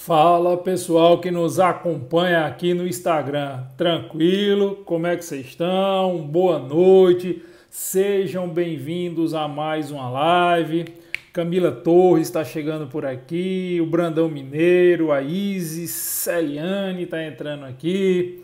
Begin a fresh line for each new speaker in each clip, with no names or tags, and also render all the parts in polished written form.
Fala pessoal que nos acompanha aqui no Instagram, tranquilo? Como é que vocês estão? Boa noite, sejam bem-vindos a mais uma live. Camila Torres está chegando por aqui, o Brandão Mineiro, a Isis, Celiane está entrando aqui.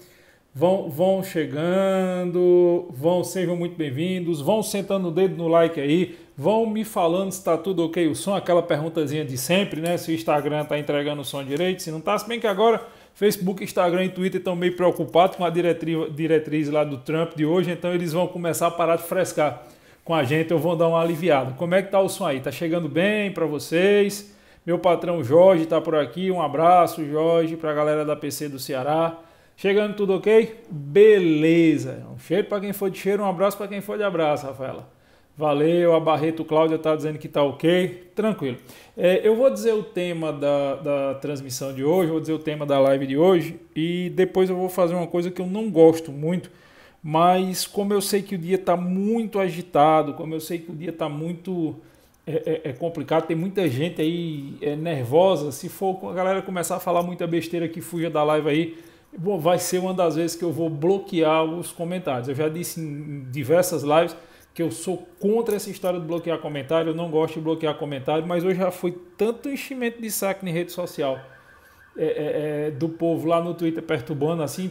Vão chegando, sejam muito bem-vindos, vão sentando o dedo no like aí, vão me falando se está tudo ok o som, aquela perguntazinha de sempre, né? Se o Instagram está entregando o som direito, se não está, se bem que agora Facebook, Instagram e Twitter estão meio preocupados com a diretriz lá do Trump de hoje, então eles vão começar a parar de frescar com a gente, eu vou dar uma aliviada. Como é que tá o som aí? Tá chegando bem para vocês? Meu patrão Jorge está por aqui, um abraço Jorge, para a galera da PC do Ceará. Chegando tudo ok? Beleza. Um cheiro para quem for de cheiro, um abraço para quem for de abraço, Rafaela. Valeu, a Barreto Cláudia está dizendo que está ok. Tranquilo. Eu vou dizer o tema da transmissão de hoje, vou dizer o tema da live de hoje e depois eu vou fazer uma coisa que eu não gosto muito, mas como eu sei que o dia está muito agitado, como eu sei que o dia está muito complicado, tem muita gente aí nervosa, se for a galera começar a falar muita besteira que fuja da live aí, bom, vai ser uma das vezes que eu vou bloquear os comentários. Eu já disse em diversas lives que eu sou contra essa história de bloquear comentário, eu não gosto de bloquear comentário, mas hoje já foi tanto enchimento de saco em rede social do povo lá no Twitter perturbando, assim,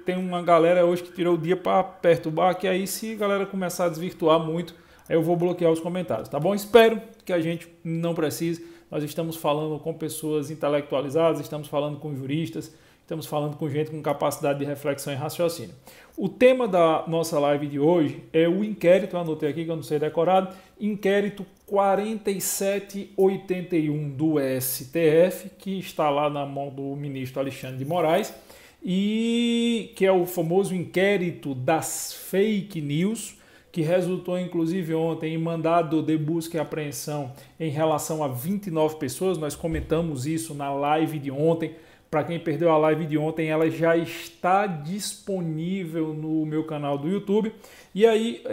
tem uma galera hoje que tirou o dia para perturbar, que aí se a galera começar a desvirtuar muito, aí eu vou bloquear os comentários, tá bom? Espero que a gente não precise, nós estamos falando com pessoas intelectualizadas, estamos falando com juristas, estamos falando com gente com capacidade de reflexão e raciocínio. O tema da nossa live de hoje é o inquérito, eu anotei aqui que eu não sei decorado, inquérito 4781 do STF, que está lá na mão do ministro Alexandre de Moraes, e que é o famoso inquérito das fake news, que resultou inclusive ontem em mandado de busca e apreensão em relação a 29 pessoas, nós comentamos isso na live de ontem. Para quem perdeu a live de ontem, ela já está disponível no meu canal do YouTube. E aí,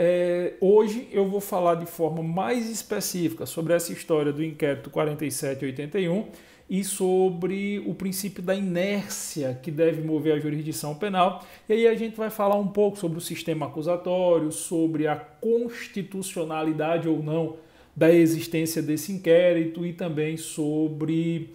hoje eu vou falar de forma mais específica sobre essa história do inquérito 4781 e sobre o princípio da inércia que deve mover a jurisdição penal. E aí a gente vai falar um pouco sobre o sistema acusatório, sobre a constitucionalidade ou não da existência desse inquérito e também sobre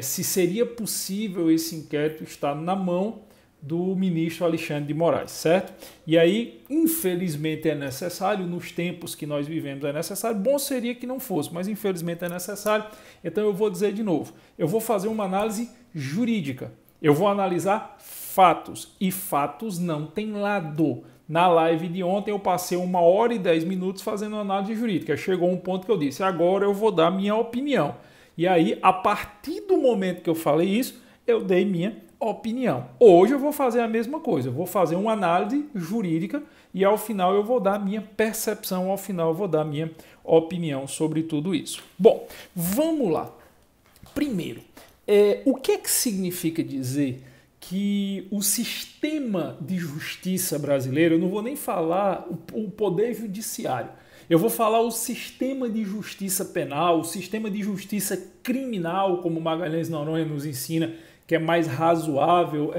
se seria possível esse inquérito estar na mão do ministro Alexandre de Moraes, certo? E aí, infelizmente é necessário, nos tempos que nós vivemos é necessário, bom seria que não fosse, mas infelizmente é necessário, então eu vou dizer de novo, eu vou fazer uma análise jurídica, eu vou analisar fatos, e fatos não tem lado. Na live de ontem eu passei 1 hora e 10 minutos fazendo análise jurídica, chegou um ponto que eu disse, agora eu vou dar minha opinião. E aí, a partir do momento que eu falei isso, eu dei minha opinião. Hoje eu vou fazer a mesma coisa, eu vou fazer uma análise jurídica e ao final eu vou dar minha percepção, ao final eu vou dar minha opinião sobre tudo isso. Bom, vamos lá. Primeiro, o que é que significa dizer que o sistema de justiça brasileiro, eu não vou nem falar o poder judiciário, eu vou falar o sistema de justiça penal, o sistema de justiça criminal, como Magalhães Noronha nos ensina, que é mais razoável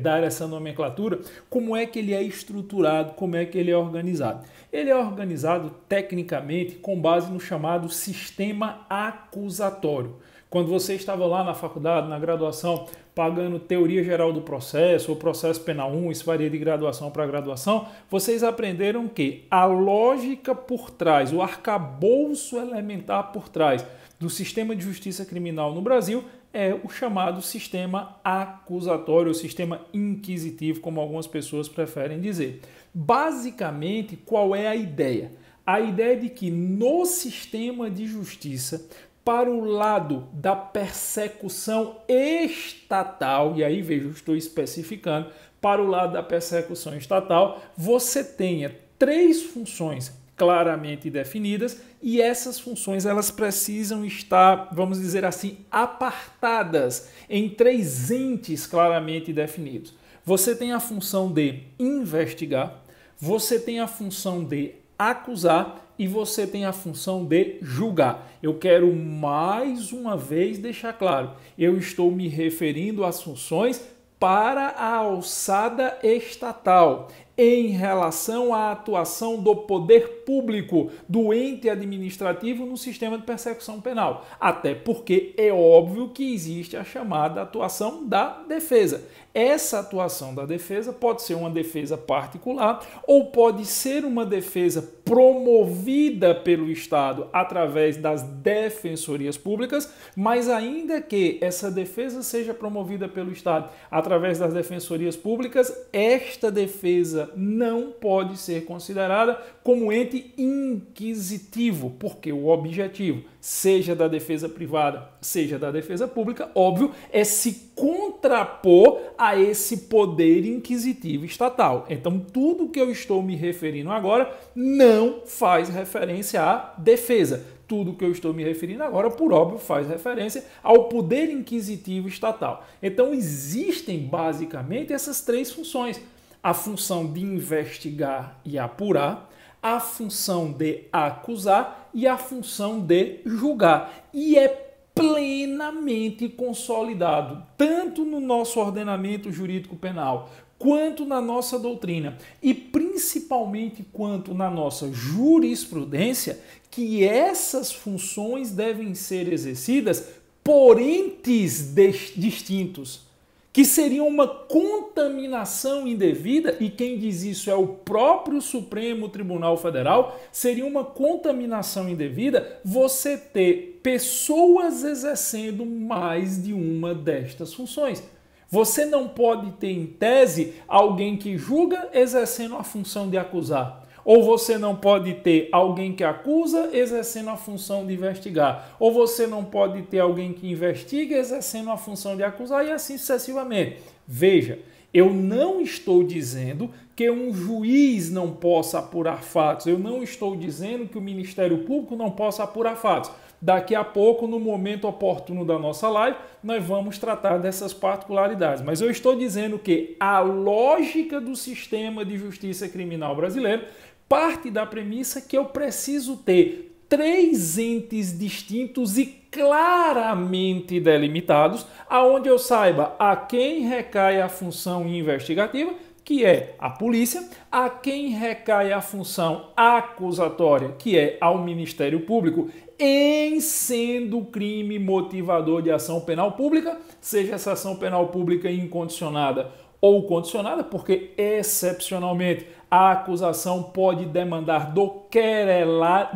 dar essa nomenclatura, como é que ele é estruturado, como é que ele é organizado. Ele é organizado tecnicamente com base no chamado sistema acusatório. Quando você estava lá na faculdade, na graduação, pagando teoria geral do processo, ou processo penal 1, isso varia de graduação para graduação, vocês aprenderam que a lógica por trás, o arcabouço elementar por trás do sistema de justiça criminal no Brasil é o chamado sistema acusatório, ou sistema inquisitivo, como algumas pessoas preferem dizer. Basicamente, qual é a ideia? A ideia de que no sistema de justiça, para o lado da persecução estatal, e aí veja, eu estou especificando, para o lado da persecução estatal, você tenha 3 funções claramente definidas e essas funções elas precisam estar, vamos dizer assim, apartadas em 3 entes claramente definidos. Você tem a função de investigar, você tem a função de acusar e você tem a função de julgar. Eu quero mais uma vez deixar claro, eu estou me referindo às funções para a alçada estatal, em relação à atuação do poder público, do ente administrativo no sistema de persecução penal. Até porque é óbvio que existe a chamada atuação da defesa. Essa atuação da defesa pode ser uma defesa particular ou pode ser uma defesa promovida pelo Estado através das defensorias públicas, mas ainda que essa defesa seja promovida pelo Estado através das defensorias públicas, esta defesa não pode ser considerada como ente inquisitivo, porque o objetivo, seja da defesa privada, seja da defesa pública, óbvio, é se contrapor a esse poder inquisitivo estatal. Então, tudo que eu estou me referindo agora não faz referência à defesa. Tudo que eu estou me referindo agora, por óbvio, faz referência ao poder inquisitivo estatal. Então, existem basicamente essas três funções. A função de investigar e apurar, a função de acusar e a função de julgar. E é plenamente consolidado, tanto no nosso ordenamento jurídico penal, quanto na nossa doutrina, e principalmente quanto na nossa jurisprudência, que essas funções devem ser exercidas por entes distintos, que seriam uma contaminação indevida, e quem diz isso é o próprio Supremo Tribunal Federal, seria uma contaminação indevida você ter pessoas exercendo mais de uma destas funções. Você não pode ter, em tese, alguém que julga exercendo a função de acusar. Ou você não pode ter alguém que acusa exercendo a função de investigar. Ou você não pode ter alguém que investiga exercendo a função de acusar e assim sucessivamente. Veja, eu não estou dizendo que um juiz não possa apurar fatos. Eu não estou dizendo que o Ministério Público não possa apurar fatos. Daqui a pouco, no momento oportuno da nossa live, nós vamos tratar dessas particularidades. Mas eu estou dizendo que a lógica do sistema de justiça criminal brasileiro parte da premissa que eu preciso ter três entes distintos e claramente delimitados, aonde eu saiba a quem recai a função investigativa, que é a polícia, a quem recai a função acusatória, que é ao Ministério Público, em sendo crime motivador de ação penal pública, seja essa ação penal pública incondicionada ou condicionada, porque excepcionalmente a acusação pode demandar do querelante,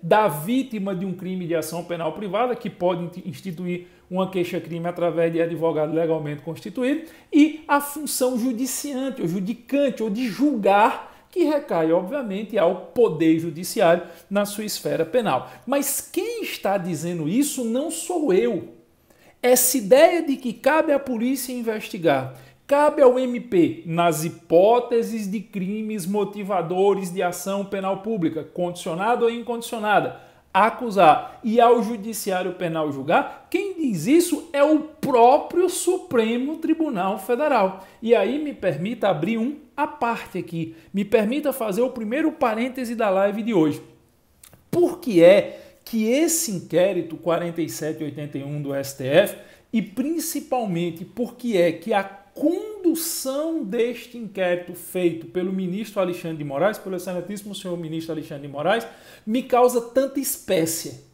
da vítima de um crime de ação penal privada, que pode instituir uma queixa-crime através de advogado legalmente constituído, e a função judiciante, ou judicante, ou de julgar, que recai, obviamente, ao Poder Judiciário na sua esfera penal. Mas quem está dizendo isso não sou eu. Essa ideia de que cabe à polícia investigar, cabe ao MP, nas hipóteses de crimes motivadores de ação penal pública, condicionada ou incondicionada, acusar, e ao Judiciário Penal julgar, quem diz isso é o próprio Supremo Tribunal Federal. E aí me permita abrir à parte aqui, me permita fazer o primeiro parêntese da live de hoje. Por que é que esse inquérito 4781 do STF, e principalmente porque é que a condução deste inquérito feito pelo ministro Alexandre de Moraes, pelo excelentíssimo senhor ministro Alexandre de Moraes, me causa tanta espécie,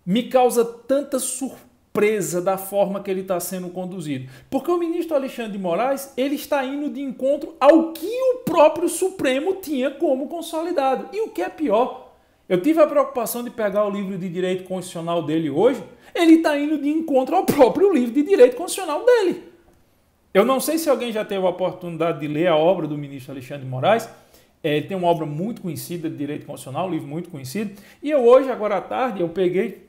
me causa tanta surpresa da forma que ele está sendo conduzido. Porque o ministro Alexandre de Moraes, ele está indo de encontro ao que o próprio Supremo tinha como consolidado. E o que é pior, eu tive a preocupação de pegar o livro de direito constitucional dele hoje, ele está indo de encontro ao próprio livro de direito constitucional dele. Eu não sei se alguém já teve a oportunidade de ler a obra do ministro Alexandre de Moraes. Ele tem uma obra muito conhecida de direito constitucional, um livro muito conhecido. E eu hoje, agora à tarde, eu peguei,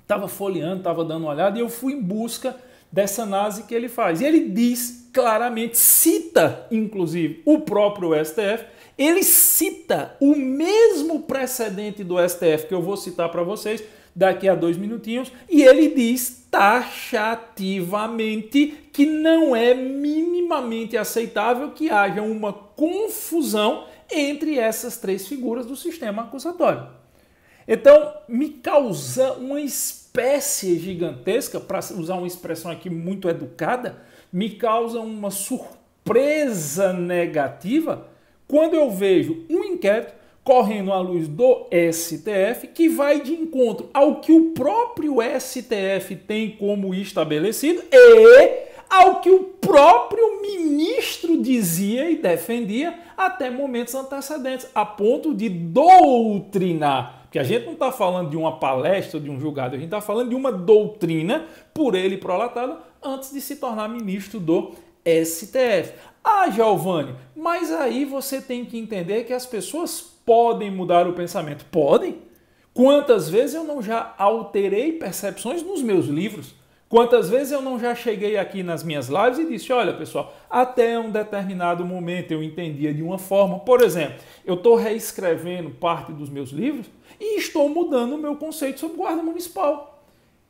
estava folheando, estava dando uma olhada e eu fui em busca dessa análise que ele faz. E ele diz claramente, cita inclusive o próprio STF, ele cita o mesmo precedente do STF que eu vou citar para vocês daqui a 2 minutinhos, e ele diz taxativamente que não é minimamente aceitável que haja uma confusão entre essas três figuras do sistema acusatório. Então, me causa uma espécie gigantesca, para usar uma expressão aqui muito educada, me causa uma surpresa negativa quando eu vejo um inquérito correndo à luz do STF que vai de encontro ao que o próprio STF tem como estabelecido e ao que o próprio ministro dizia e defendia até momentos antecedentes, a ponto de doutrinar. Porque a gente não está falando de uma palestra, de um julgado, a gente está falando de uma doutrina por ele prolatada antes de se tornar ministro do STF. Ah, Giovanni, mas aí você tem que entender que as pessoas podem mudar o pensamento. Podem? Quantas vezes eu não já alterei percepções nos meus livros? Quantas vezes eu não já cheguei aqui nas minhas lives e disse, olha pessoal, até um determinado momento eu entendia de uma forma. Por exemplo, eu estou reescrevendo parte dos meus livros e estou mudando o meu conceito sobre guarda municipal.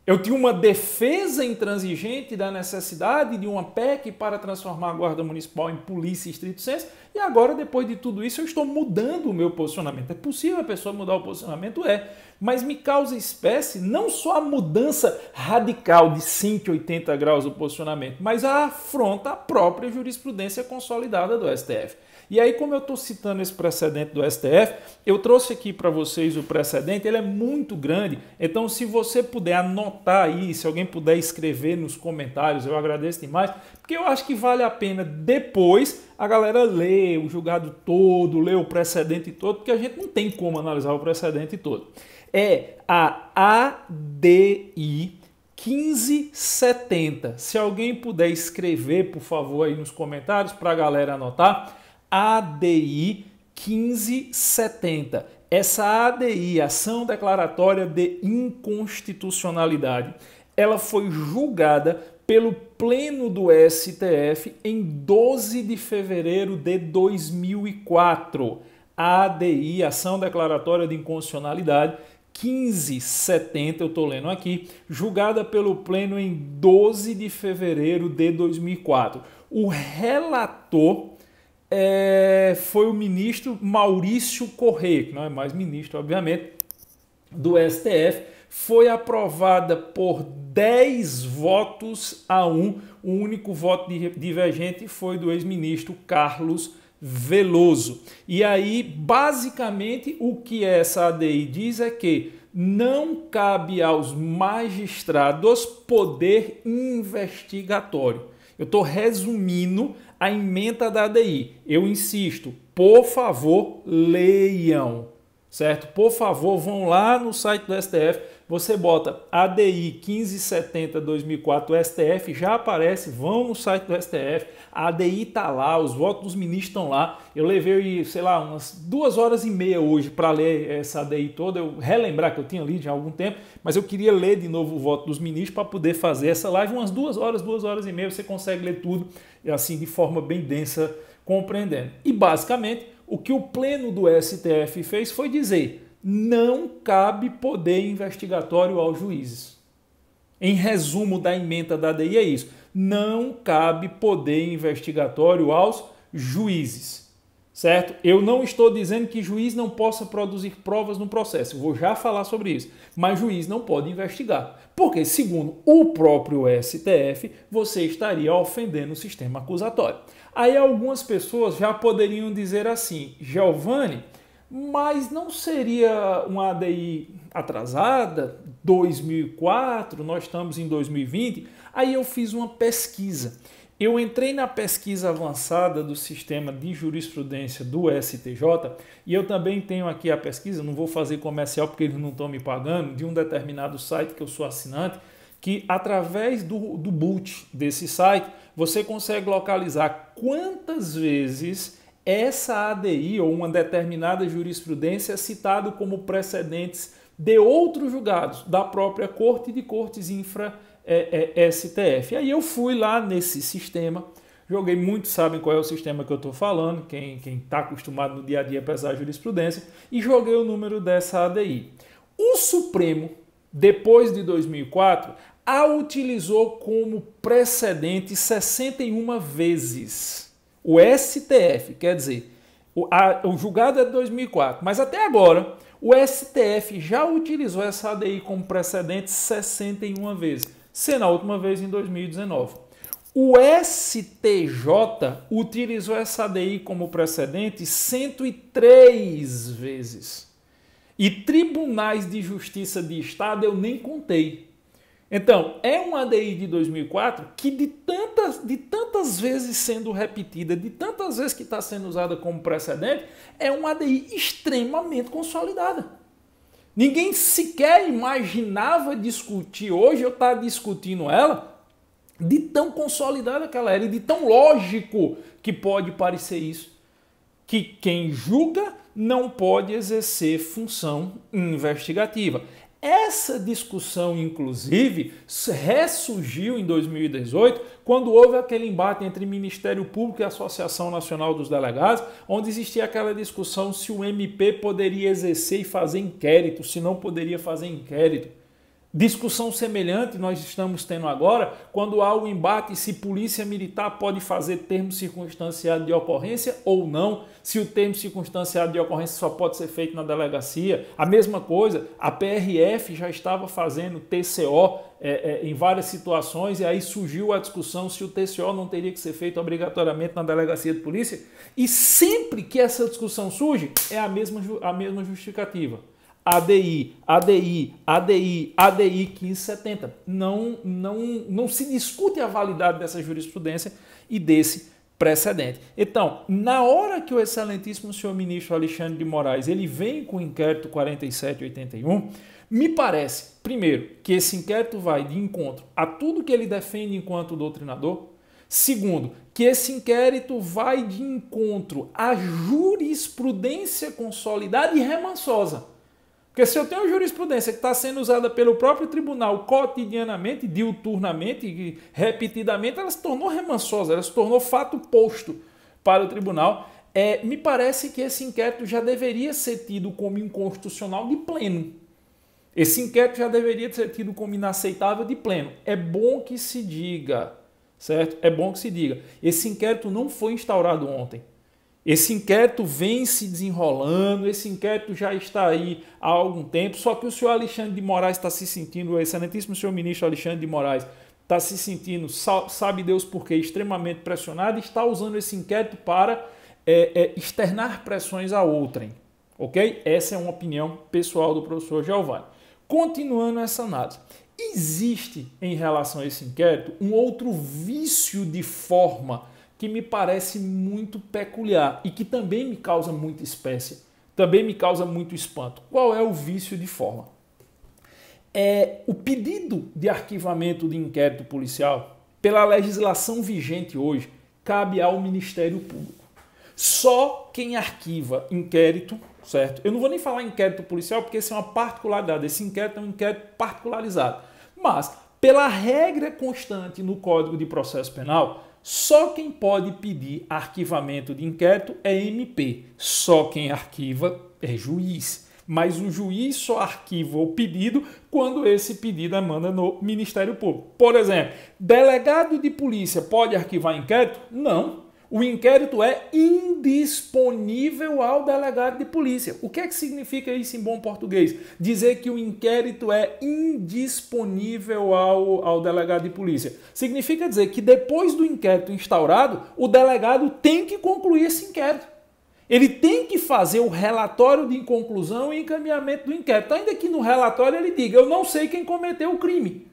Eu tinha uma defesa intransigente da necessidade de uma PEC para transformar a Guarda Municipal em polícia estrito sensu e agora, depois de tudo isso, eu estou mudando o meu posicionamento. É possível a pessoa mudar o posicionamento? É, mas me causa espécie não só a mudança radical de 180 graus do posicionamento, mas a afronta à própria jurisprudência consolidada do STF. E aí, como eu estou citando esse precedente do STF, eu trouxe aqui para vocês o precedente, ele é muito grande, então se você puder anotar aí, se alguém puder escrever nos comentários, eu agradeço demais, porque eu acho que vale a pena depois a galera ler o julgado todo, ler o precedente todo, porque a gente não tem como analisar o precedente todo. É a ADI 1570. Se alguém puder escrever, por favor, aí nos comentários para a galera anotar, ADI 1570. Essa ADI, Ação Declaratória de Inconstitucionalidade, ela foi julgada pelo Pleno do STF em 12 de fevereiro de 2004. ADI, Ação Declaratória de Inconstitucionalidade 1570, eu estou lendo aqui, julgada pelo Pleno em 12 de fevereiro de 2004. O relator foi o ministro Maurício Correia, que não é mais ministro, obviamente, do STF. Foi aprovada por 10 votos a 1. O único voto divergente foi do ex-ministro Carlos Veloso. E aí, basicamente, o que essa ADI diz é que não cabe aos magistrados poder investigatório. Eu estou resumindo a ementa da ADI. Eu insisto, por favor, leiam, certo? Por favor, vão lá no site do STF, você bota ADI 1570-2004 STF, já aparece, vão no site do STF, a ADI está lá, os votos dos ministros estão lá. Eu levei, sei lá, umas 2h30 hoje para ler essa ADI toda, eu relembrar que eu tinha lido já há algum tempo, mas eu queria ler de novo o voto dos ministros para poder fazer essa live, umas 2h30, você consegue ler tudo, assim, de forma bem densa, compreendendo. E basicamente, o que o Pleno do STF fez foi dizer: não cabe poder investigatório aos juízes. Em resumo da ementa da ADI é isso. Não cabe poder investigatório aos juízes. Certo? Eu não estou dizendo que juiz não possa produzir provas no processo. Eu vou já falar sobre isso. Mas juiz não pode investigar. Porque, segundo o próprio STF, você estaria ofendendo o sistema acusatório. Aí algumas pessoas já poderiam dizer assim: Giovanni, mas não seria uma ADI atrasada, 2004, nós estamos em 2020? Aí eu fiz uma pesquisa. Eu entrei na pesquisa avançada do sistema de jurisprudência do STJ e eu também tenho aqui a pesquisa, não vou fazer comercial porque eles não estão me pagando, de um determinado site que eu sou assinante, que através do boot desse site você consegue localizar quantas vezes essa ADI ou uma determinada jurisprudência é citado como precedentes de outros julgados da própria corte e de cortes infra-STF. Aí eu fui lá nesse sistema, joguei, muitos sabem qual é o sistema que eu estou falando, quem está acostumado no dia a dia a pesar a jurisprudência, e joguei o número dessa ADI. O Supremo, depois de 2004, a utilizou como precedente 61 vezes. O STF, quer dizer, O julgado é de 2004, mas até agora o STF já utilizou essa ADI como precedente 61 vezes, sendo a última vez em 2019. O STJ utilizou essa ADI como precedente 103 vezes. E tribunais de justiça de Estado eu nem contei. Então, é uma ADI de 2004 que de tantas vezes sendo repetida, de tantas vezes que está sendo usada como precedente, é uma ADI extremamente consolidada. Ninguém sequer imaginava discutir hoje, eu estar discutindo ela, de tão consolidada que ela era e de tão lógico que pode parecer isso. Que quem julga não pode exercer função investigativa. Essa discussão, inclusive, ressurgiu em 2018, quando houve aquele embate entre Ministério Público e Associação Nacional dos Delegados, onde existia aquela discussão se o MP poderia exercer e fazer inquérito, se não poderia fazer inquérito. Discussão semelhante nós estamos tendo agora, quando há o embate se polícia militar pode fazer termo circunstanciado de ocorrência ou não, se o termo circunstanciado de ocorrência só pode ser feito na delegacia. A mesma coisa, a PRF já estava fazendo TCO em várias situações e aí surgiu a discussão se o TCO não teria que ser feito obrigatoriamente na delegacia de polícia. E sempre que essa discussão surge, é a mesma justificativa. ADI 1570. Não se discute a validade dessa jurisprudência e desse precedente. Então, na hora que o excelentíssimo senhor ministro Alexandre de Moraes ele vem com o inquérito 4781, me parece, primeiro, que esse inquérito vai de encontro a tudo que ele defende enquanto doutrinador. Segundo, que esse inquérito vai de encontro à jurisprudência consolidada e remansosa. Porque se eu tenho uma jurisprudência que está sendo usada pelo próprio tribunal cotidianamente, diuturnamente e repetidamente, ela se tornou remansosa, ela se tornou fato posto para o tribunal. Me parece que esse inquérito já deveria ser tido como inconstitucional de pleno. Esse inquérito já deveria ser tido como inaceitável de pleno. É bom que se diga, certo? É bom que se diga. Esse inquérito não foi instaurado ontem. Esse inquérito vem se desenrolando, esse inquérito já está aí há algum tempo, só que o senhor Alexandre de Moraes está se sentindo, o excelentíssimo senhor ministro Alexandre de Moraes está se sentindo, sabe Deus por quê, extremamente pressionado e está usando esse inquérito para externar pressões a outrem, ok? Essa é uma opinião pessoal do professor Giovanni. Continuando essa análise, existe em relação a esse inquérito um outro vício de forma que me parece muito peculiar e que também me causa muita espécie, também me causa muito espanto. Qual é o vício de forma? O pedido de arquivamento de inquérito policial, pela legislação vigente hoje, cabe ao Ministério Público. Só quem arquiva inquérito, certo? Eu não vou nem falar inquérito policial porque isso é uma particularidade, esse inquérito é um inquérito particularizado. Mas, pela regra constante no Código de Processo Penal, só quem pode pedir arquivamento de inquérito é MP. Só quem arquiva é juiz. Mas o juiz só arquiva o pedido quando esse pedido emana no Ministério Público. Por exemplo, delegado de polícia pode arquivar inquérito? Não. O inquérito é indisponível ao delegado de polícia. O que é que significa isso em bom português? Dizer que o inquérito é indisponível ao delegado de polícia. Significa dizer que depois do inquérito instaurado, o delegado tem que concluir esse inquérito. Ele tem que fazer o relatório de inconclusão e encaminhamento do inquérito. Ainda que no relatório ele diga, eu não sei quem cometeu o crime.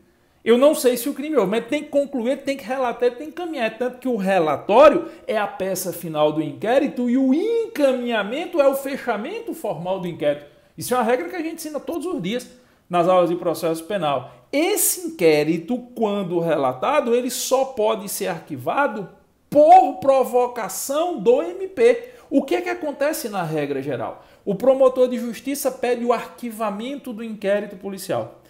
Eu não sei se o crime houve, mas tem que concluir, tem que relatar, tem que encaminhar. Tanto que o relatório é a peça final do inquérito e o encaminhamento é o fechamento formal do inquérito. Isso é uma regra que a gente ensina todos os dias nas aulas de processo penal. Esse inquérito, quando relatado, ele só pode ser arquivado por provocação do MP. O que é que acontece na regra geral? O promotor de justiça pede o arquivamento do inquérito policial.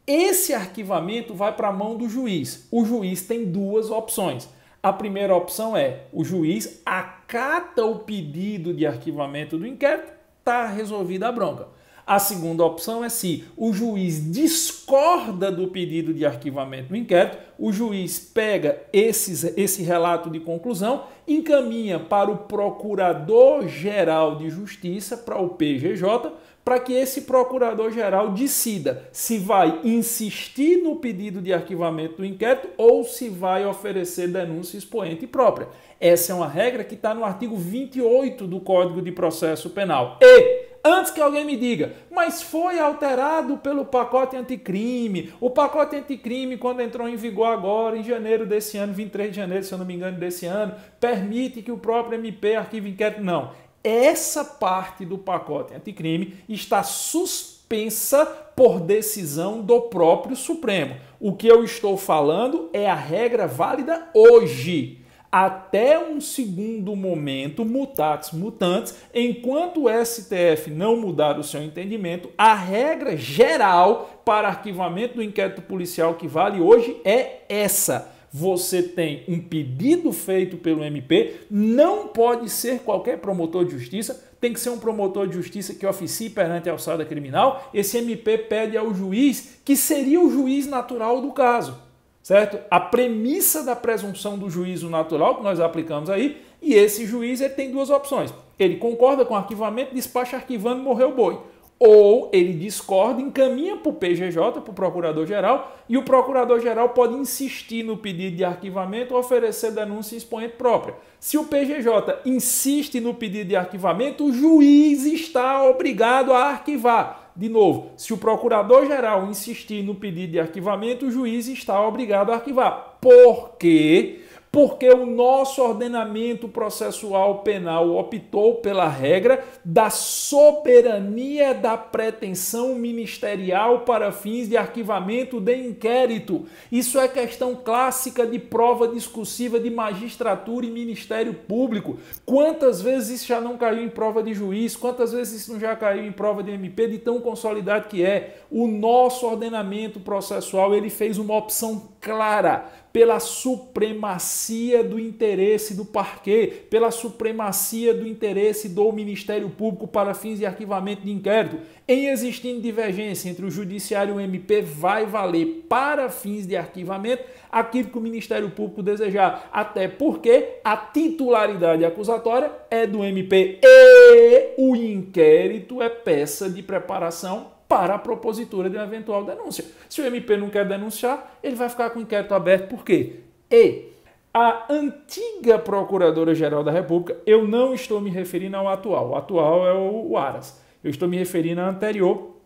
Esse arquivamento vai para a mão do juiz. O juiz tem duas opções. A primeira opção é o juiz acata o pedido de arquivamento do inquérito, está resolvida a bronca. A segunda opção é se o juiz discorda do pedido de arquivamento do inquérito, o juiz pega esse relato de conclusão, encaminha para o Procurador-Geral de Justiça, para o PGJ, para que esse Procurador-Geral decida se vai insistir no pedido de arquivamento do inquérito ou se vai oferecer denúncia expoente própria. Essa é uma regra que está no artigo 28 do Código de Processo Penal. E, antes que alguém me diga, mas foi alterado pelo pacote anticrime. O pacote anticrime, quando entrou em vigor agora, em janeiro desse ano, 23 de janeiro, se eu não me engano, desse ano, permite que o próprio MP arquive inquérito. Não. Essa parte do pacote anticrime está suspensa por decisão do próprio Supremo. O que eu estou falando é a regra válida hoje. Até um segundo momento, mutatis mutandis, enquanto o STF não mudar o seu entendimento, a regra geral para arquivamento do inquérito policial que vale hoje é essa. Você tem um pedido feito pelo MP, não pode ser qualquer promotor de justiça, tem que ser um promotor de justiça que oficie perante a alçada criminal. Esse MP pede ao juiz, que seria o juiz natural do caso, certo? A premissa da presunção do juízo natural que nós aplicamos aí, e esse juiz ele tem duas opções. Ele concorda com o arquivamento, despacha arquivando, morreu o boi. Ou ele discorda, encaminha para o PGJ, para o Procurador-Geral, e o Procurador-Geral pode insistir no pedido de arquivamento ou oferecer denúncia expoente própria. Se o PGJ insiste no pedido de arquivamento, o juiz está obrigado a arquivar. De novo, se o Procurador-Geral insistir no pedido de arquivamento, o juiz está obrigado a arquivar. Por quê? Porque o nosso ordenamento processual penal optou pela regra da soberania da pretensão ministerial para fins de arquivamento de inquérito. Isso é questão clássica de prova discursiva de magistratura e Ministério Público. Quantas vezes isso já não caiu em prova de juiz? Quantas vezes isso não já caiu em prova de MP, de tão consolidado que é? O nosso ordenamento processual ele fez uma opção clara pela supremacia do interesse do parquê, pela supremacia do interesse do Ministério Público para fins de arquivamento de inquérito. Em existindo divergência entre o Judiciário e o MP, vai valer para fins de arquivamento aquilo que o Ministério Público desejar. Até porque a titularidade acusatória é do MP e o inquérito é peça de preparação para a propositura de uma eventual denúncia. Se o MP não quer denunciar, ele vai ficar com o inquérito aberto. Por quê? E a antiga Procuradora-Geral da República, eu não estou me referindo ao atual. O atual é o Aras. Eu estou me referindo à anterior,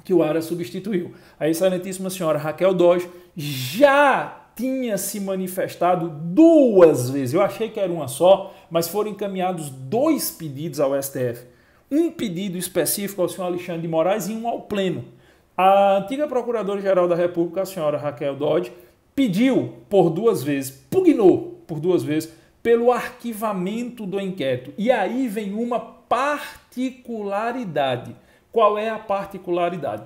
que o Aras substituiu. A excelentíssima senhora Raquel Dodge já tinha se manifestado duas vezes. Eu achei que era uma só, mas foram encaminhados dois pedidos ao STF. Um pedido específico ao senhor Alexandre de Moraes e um ao Pleno. A antiga Procuradora-Geral da República, a senhora Raquel Dodge, pediu por duas vezes, pugnou por duas vezes, pelo arquivamento do inquérito. E aí vem uma particularidade. Qual é a particularidade?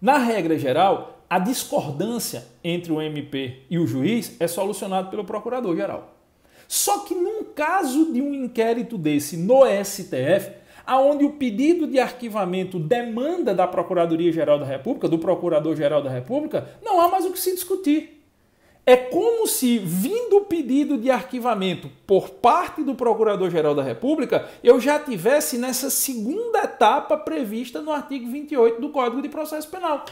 Na regra geral, a discordância entre o MP e o juiz é solucionada pelo Procurador-Geral. Só que num caso de um inquérito desse no STF, aonde o pedido de arquivamento demanda da Procuradoria-Geral da República, do Procurador-Geral da República, não há mais o que se discutir. É como se, vindo o pedido de arquivamento por parte do Procurador-Geral da República, eu já tivesse nessa segunda etapa prevista no artigo 28 do Código de Processo Penal.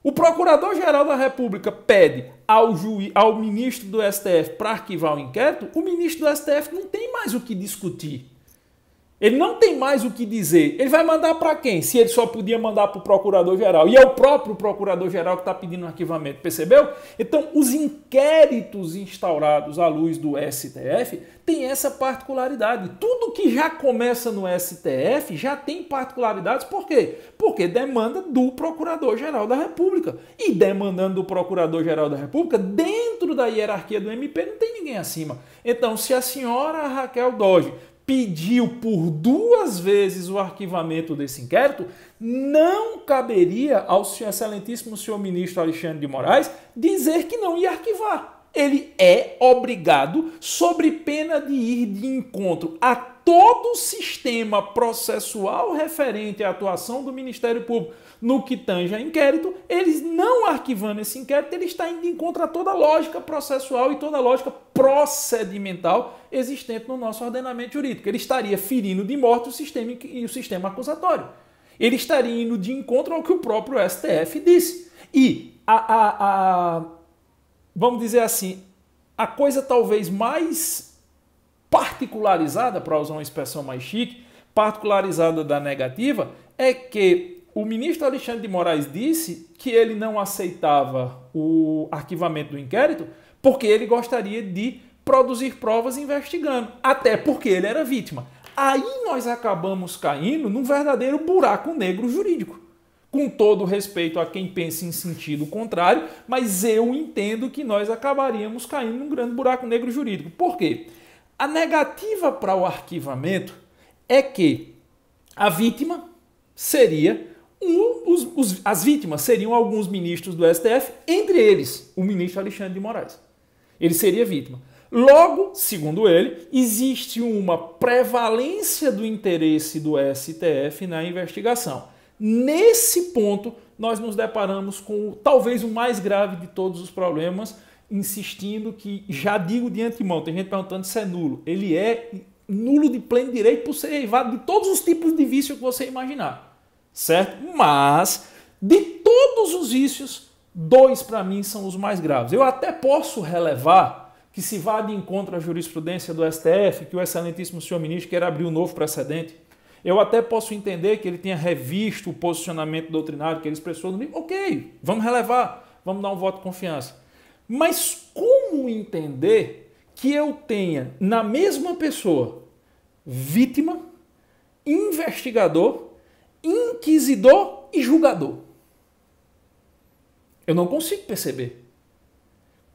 O Procurador-Geral da República pede ao ministro do STF para arquivar o inquérito, o ministro do STF não tem mais o que discutir. Ele não tem mais o que dizer. Ele vai mandar para quem? Se ele só podia mandar para o Procurador-Geral. E é o próprio Procurador-Geral que está pedindo arquivamento. Percebeu? Então, os inquéritos instaurados à luz do STF têm essa particularidade. Tudo que já começa no STF já tem particularidades. Por quê? Porque demanda do Procurador-Geral da República. E demandando do Procurador-Geral da República, dentro da hierarquia do MP, não tem ninguém acima. Então, se a senhora Raquel Dodge pediu por duas vezes o arquivamento desse inquérito, não caberia ao excelentíssimo senhor ministro Alexandre de Moraes dizer que não ia arquivar. ele é obrigado, sob pena de ir de encontro a todo o sistema processual referente à atuação do Ministério Público no que tange a inquérito, eles não arquivando esse inquérito, ele está indo de encontro a toda a lógica processual e toda a lógica procedimental existente no nosso ordenamento jurídico. Ele estaria ferindo de morte o sistema acusatório. Ele estaria indo de encontro ao que o próprio STF disse. E vamos dizer assim, a coisa talvez mais particularizada, para usar uma expressão mais chique, particularizada da negativa, é que o ministro Alexandre de Moraes disse que ele não aceitava o arquivamento do inquérito porque ele gostaria de produzir provas investigando, até porque ele era vítima. Aí nós acabamos caindo num verdadeiro buraco negro jurídico. Com todo respeito a quem pensa em sentido contrário, mas eu entendo que nós acabaríamos caindo num grande buraco negro jurídico. Por quê? A negativa para o arquivamento é que a vítima seria as vítimas seriam alguns ministros do STF, entre eles o ministro Alexandre de Moraes. Ele seria vítima. Logo, segundo ele, existe uma prevalência do interesse do STF na investigação. Nesse ponto, nós nos deparamos com talvez o mais grave de todos os problemas, insistindo que, já digo de antemão, tem gente perguntando se é nulo. Ele é nulo de pleno direito por ser derivado de todos os tipos de vício que você imaginar. Certo? Mas, de todos os vícios, 2 para mim são os mais graves. Eu até posso relevar que se vá de encontro à jurisprudência do STF, que o excelentíssimo senhor ministro quer abrir um novo precedente. Eu até posso entender que ele tenha revisto o posicionamento doutrinário que ele expressou no livro. Ok, vamos relevar, vamos dar um voto de confiança. Mas como entender que eu tenha na mesma pessoa vítima, investigador, inquisidor e julgador? Eu não consigo perceber.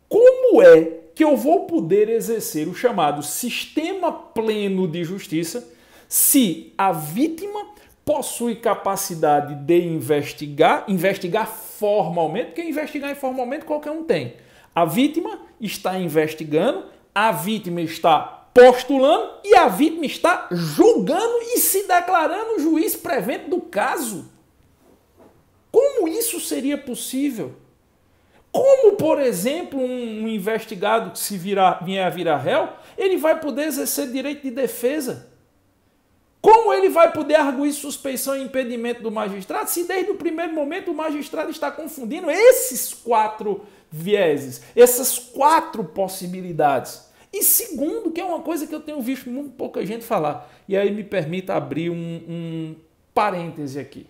Como é que eu vou poder exercer o chamado sistema pleno de justiça se a vítima possui capacidade de investigar formalmente, porque investigar informalmente qualquer um tem. A vítima está investigando, a vítima está postulando e a vítima está julgando e se declarando juiz prevento do caso. Como isso seria possível? Como, por exemplo, um investigado que se vier a virar réu, ele vai poder exercer direito de defesa? Como ele vai poder arguir suspeição e impedimento do magistrado se desde o primeiro momento o magistrado está confundindo esses 4 vieses, essas 4 possibilidades? E segundo, que é uma coisa que eu tenho visto muito pouca gente falar, e aí me permita abrir um parêntese aqui,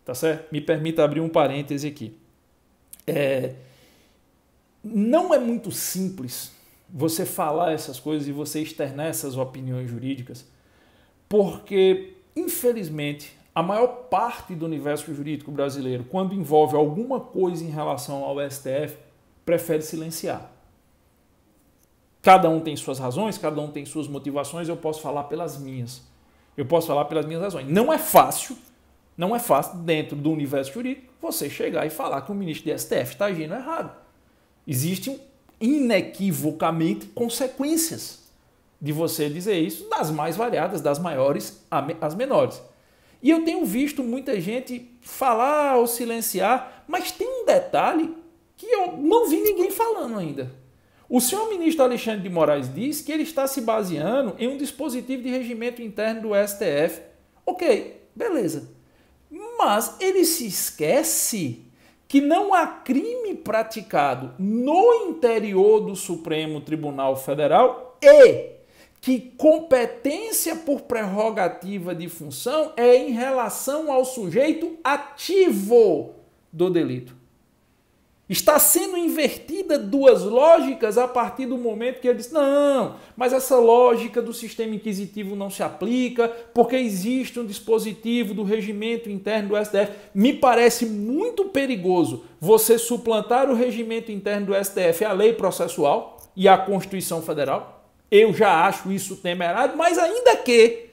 tá certo? Me permita abrir um parêntese aqui. Não é muito simples você falar essas coisas e você externar essas opiniões jurídicas, porque, infelizmente, a maior parte do universo jurídico brasileiro, quando envolve alguma coisa em relação ao STF, prefere silenciar. Cada um tem suas razões, cada um tem suas motivações, eu posso falar pelas minhas. Eu posso falar pelas minhas razões. Não é fácil dentro do universo jurídico, você chegar e falar que o ministro do STF está agindo errado. Existem inequivocamente consequências de você dizer isso, das mais variadas, das maiores às menores. E eu tenho visto muita gente falar ou silenciar, mas tem um detalhe que eu não vi ninguém falando ainda. O senhor ministro Alexandre de Moraes diz que ele está se baseando em um dispositivo de regimento interno do STF. Ok, beleza. Mas ele se esquece que não há crime praticado no interior do Supremo Tribunal Federal e que competência por prerrogativa de função é em relação ao sujeito ativo do delito. Está sendo invertida 2 lógicas a partir do momento que ele diz, não, mas essa lógica do sistema inquisitivo não se aplica porque existe um dispositivo do regimento interno do STF. Me parece muito perigoso você suplantar o regimento interno do STF, a lei processual e a Constituição Federal. Eu já acho isso temerário, mas ainda que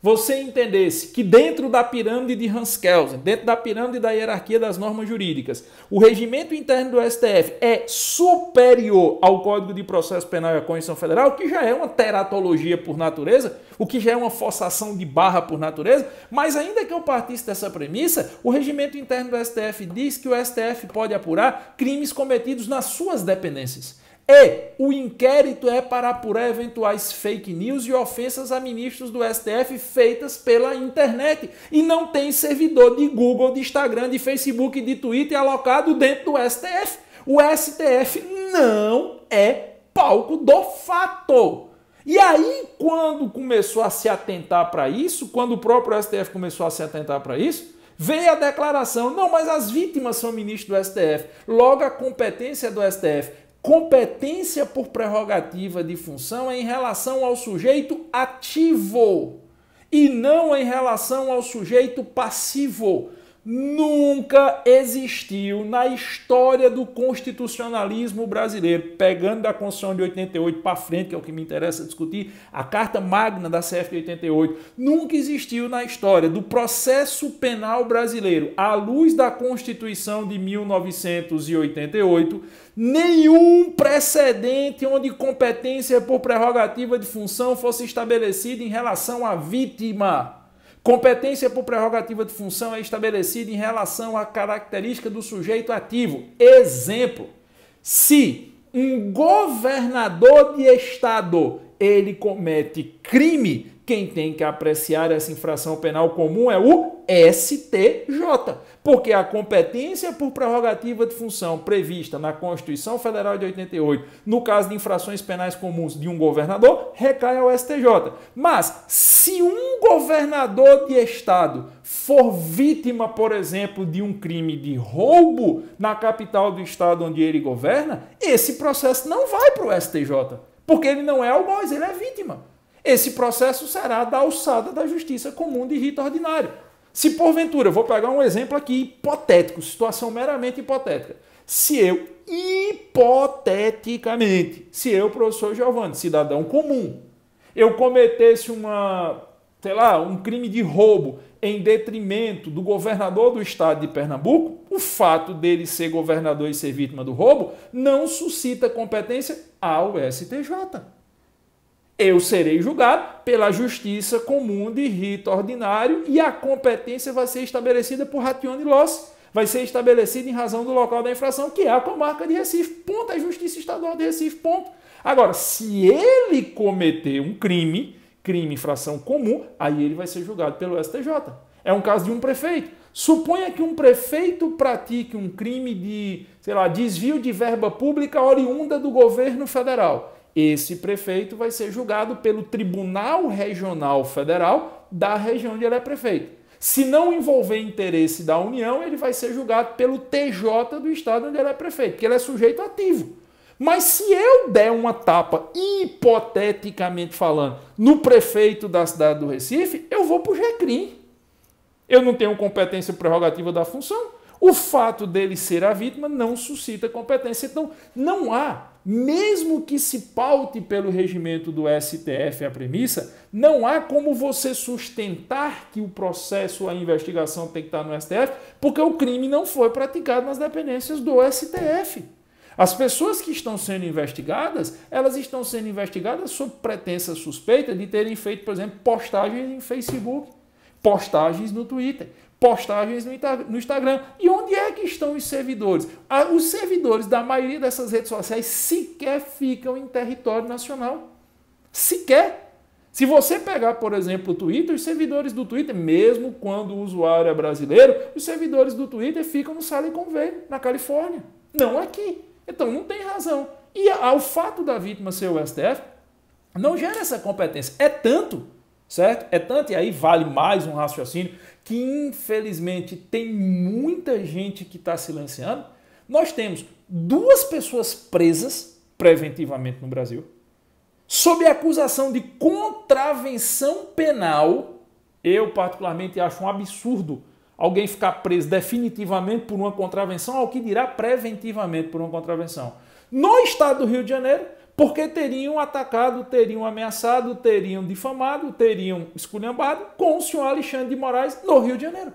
você entendesse que dentro da pirâmide de Hans Kelsen, dentro da pirâmide da hierarquia das normas jurídicas, o regimento interno do STF é superior ao Código de Processo Penal e à Constituição Federal, que já é uma teratologia por natureza, o que já é uma forçação de barra por natureza, mas ainda que eu partisse dessa premissa, o regimento interno do STF diz que o STF pode apurar crimes cometidos nas suas dependências. E o inquérito é para apurar eventuais fake news e ofensas a ministros do STF feitas pela internet. E não tem servidor de Google, de Instagram, de Facebook e de Twitter alocado dentro do STF. O STF não é palco do fato. E aí, quando começou a se atentar para isso, quando o próprio STF começou a se atentar para isso, veio a declaração, não, mas as vítimas são ministros do STF. Logo, a competência do STF. Competência por prerrogativa de função é em relação ao sujeito ativo e não em relação ao sujeito passivo. Nunca existiu na história do constitucionalismo brasileiro, pegando da Constituição de 88 para frente, que é o que me interessa discutir, a Carta Magna da CF de 88, nunca existiu na história do processo penal brasileiro, à luz da Constituição de 1988, nenhum precedente onde competência por prerrogativa de função fosse estabelecida em relação à vítima. Competência por prerrogativa de função é estabelecida em relação à característica do sujeito ativo. Exemplo, se um governador de estado ele comete crime, quem tem que apreciar essa infração penal comum é o STJ, porque a competência por prerrogativa de função prevista na Constituição Federal de 88, no caso de infrações penais comuns de um governador, recai ao STJ. Mas, se um governador de estado for vítima, por exemplo, de um crime de roubo na capital do estado onde ele governa, esse processo não vai para o STJ, porque ele não é algoz, ele é vítima. Esse processo será da alçada da justiça comum de rito ordinário. Se porventura, vou pegar um exemplo aqui hipotético, situação meramente hipotética. Se eu, hipoteticamente, professor Giovanni, cidadão comum, eu cometesse um crime de roubo em detrimento do governador do estado de Pernambuco, o fato dele ser governador e ser vítima do roubo não suscita competência ao STJ. Eu serei julgado pela justiça comum de rito ordinário e a competência vai ser estabelecida por ratione loci, vai ser estabelecida em razão do local da infração, que é a comarca de Recife. Ponto, é a Justiça Estadual de Recife, ponto. Agora, se ele cometer um crime, infração comum, aí ele vai ser julgado pelo STJ. É um caso de um prefeito. Suponha que um prefeito pratique um crime de, desvio de verba pública oriunda do governo federal. Esse prefeito vai ser julgado pelo Tribunal Regional Federal da região onde ele é prefeito. Se não envolver interesse da União, ele vai ser julgado pelo TJ do estado onde ele é prefeito, porque ele é sujeito ativo. Mas se eu der uma tapa, hipoteticamente falando, no prefeito da cidade do Recife, eu vou para o GCRIM. Eu não tenho competência prerrogativa da função. O fato dele ser a vítima não suscita competência. Então, não há, mesmo que se paute pelo regimento do STF a premissa, não há como você sustentar que o processo, a investigação tem que estar no STF, porque o crime não foi praticado nas dependências do STF. As pessoas que estão sendo investigadas, elas estão sendo investigadas sob pretensa suspeita de terem feito, por exemplo, postagens em Facebook, postagens no Twitter, postagens no Instagram. E onde é que estão os servidores? Os servidores da maioria dessas redes sociais sequer ficam em território nacional. Sequer. Se você pegar, por exemplo, o Twitter, os servidores do Twitter, mesmo quando o usuário é brasileiro, os servidores do Twitter ficam no Silicon Valley, na Califórnia. Não aqui. Então não tem razão. E o fato da vítima ser o STF não gera essa competência. É tanto, certo? É tanto, e aí vale mais um raciocínio, que infelizmente tem muita gente que está silenciando. Nós temos 2 pessoas presas preventivamente no Brasil, sob acusação de contravenção penal. Eu particularmente acho um absurdo alguém ficar preso definitivamente por uma contravenção, ao que dirá preventivamente por uma contravenção. No estado do Rio de Janeiro, porque teriam atacado, teriam ameaçado, teriam difamado, teriam esculhambado com o senhor Alexandre de Moraes no Rio de Janeiro.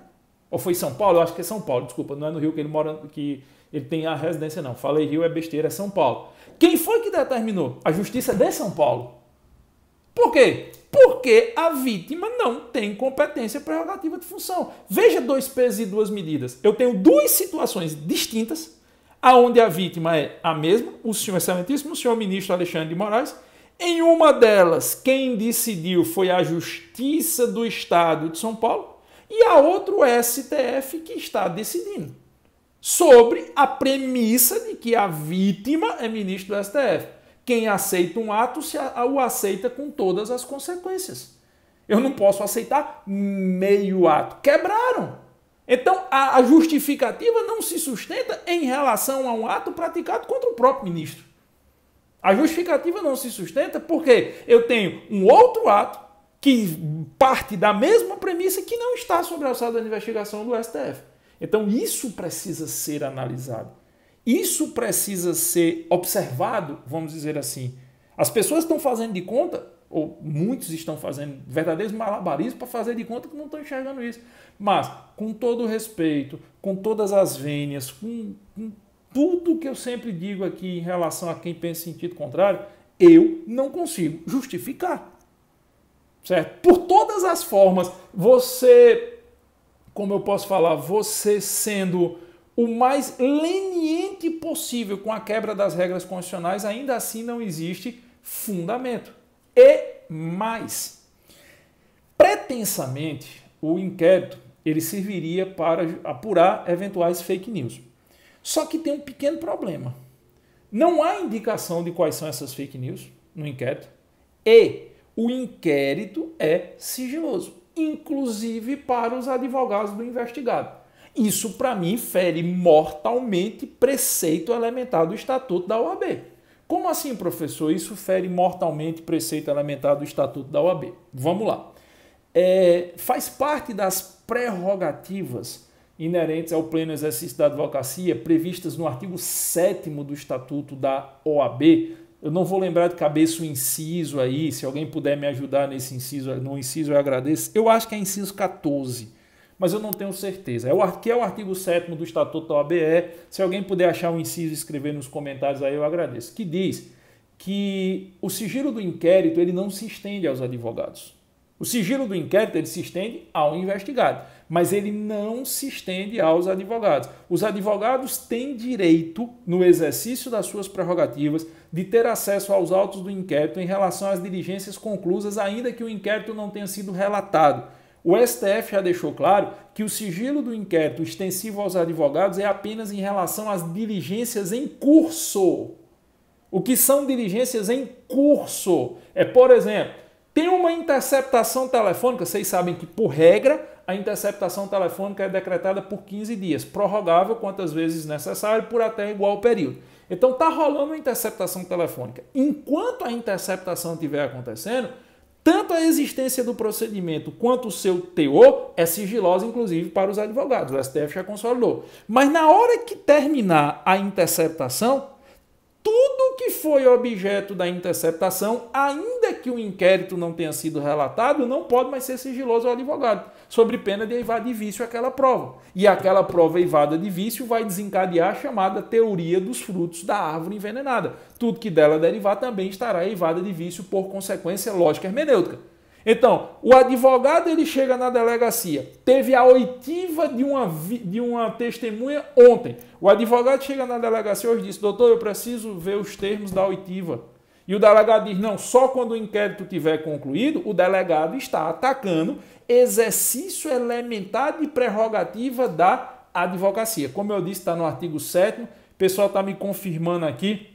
Ou foi São Paulo? Eu acho que é São Paulo, desculpa, não é no Rio que ele mora, que ele tem a residência não. Falei Rio, é besteira, é São Paulo. Quem foi que determinou? A Justiça de São Paulo. Por quê? Porque a vítima não tem competência prerrogativa de função. Veja dois pesos e duas medidas. Eu tenho duas situações distintas, aonde a vítima é a mesma, o senhor excelentíssimo, o senhor ministro Alexandre de Moraes. Em uma delas, quem decidiu foi a Justiça do Estado de São Paulo e a outra o STF que está decidindo sobre a premissa de que a vítima é ministro do STF. Quem aceita um ato o aceita com todas as consequências. Eu não posso aceitar meio ato. Quebraram. Então, a justificativa não se sustenta em relação a um ato praticado contra o próprio ministro. A justificativa não se sustenta porque eu tenho um outro ato que parte da mesma premissa que não está sobre a alçada da investigação do STF. Então, isso precisa ser analisado. Isso precisa ser observado, vamos dizer assim. As pessoas estão fazendo de conta, ou muitos estão fazendo verdadeiros malabarismos para fazer de conta que não estão enxergando isso. Mas, com todo o respeito, com todas as vênias, com tudo que eu sempre digo aqui em relação a quem pensa em sentido contrário, eu não consigo justificar. Certo? Por todas as formas, você, como eu posso falar, você sendo o mais leniente possível com a quebra das regras constitucionais, ainda assim não existe fundamento. E mais, pretensamente, o inquérito ele serviria para apurar eventuais fake news. Só que tem um pequeno problema. Não há indicação de quais são essas fake news no inquérito e o inquérito é sigiloso, inclusive para os advogados do investigado. Isso, para mim, fere mortalmente preceito elementar do Estatuto da OAB. Como assim, professor? Isso fere mortalmente preceito elementar do Estatuto da OAB. Vamos lá. Faz parte das prerrogativas inerentes ao pleno exercício da advocacia, previstas no artigo 7º do Estatuto da OAB. Eu não vou lembrar de cabeça o inciso aí, se alguém puder me ajudar nesse inciso, no inciso eu agradeço. Eu acho que é inciso 14. Mas eu não tenho certeza. Que é o artigo 7º do Estatuto da OAB. Se alguém puder achar um inciso e escrever nos comentários aí, eu agradeço. Que diz que o sigilo do inquérito ele não se estende aos advogados. O sigilo do inquérito ele se estende ao investigado, mas ele não se estende aos advogados. Os advogados têm direito, no exercício das suas prerrogativas, de ter acesso aos autos do inquérito em relação às diligências conclusas, ainda que o inquérito não tenha sido relatado. O STF já deixou claro que o sigilo do inquérito extensivo aos advogados é apenas em relação às diligências em curso. O que são diligências em curso? Por exemplo, tem uma interceptação telefônica, vocês sabem que, por regra, a interceptação telefônica é decretada por 15 dias, prorrogável quantas vezes necessário por até igual período. Então está rolando uma interceptação telefônica. Enquanto a interceptação estiver acontecendo, tanto a existência do procedimento quanto o seu teor é sigilosa, inclusive, para os advogados. O STF já consolidou. Mas na hora que terminar a interceptação, tudo que foi objeto da interceptação, ainda que o inquérito não tenha sido relatado, não pode mais ser sigiloso ao advogado, sob pena de eivado de vício aquela prova. E aquela prova eivada de vício vai desencadear a chamada teoria dos frutos da árvore envenenada. Tudo que dela derivar também estará eivada de vício por consequência lógica hermenêutica. Então, o advogado ele chega na delegacia, teve a oitiva de uma testemunha ontem. O advogado chega na delegacia hoje e diz: doutor, eu preciso ver os termos da oitiva. E o delegado diz: não, só quando o inquérito tiver concluído, o delegado está atacando exercício elementar de prerrogativa da advocacia. Como eu disse, está no artigo 7º, o pessoal está me confirmando aqui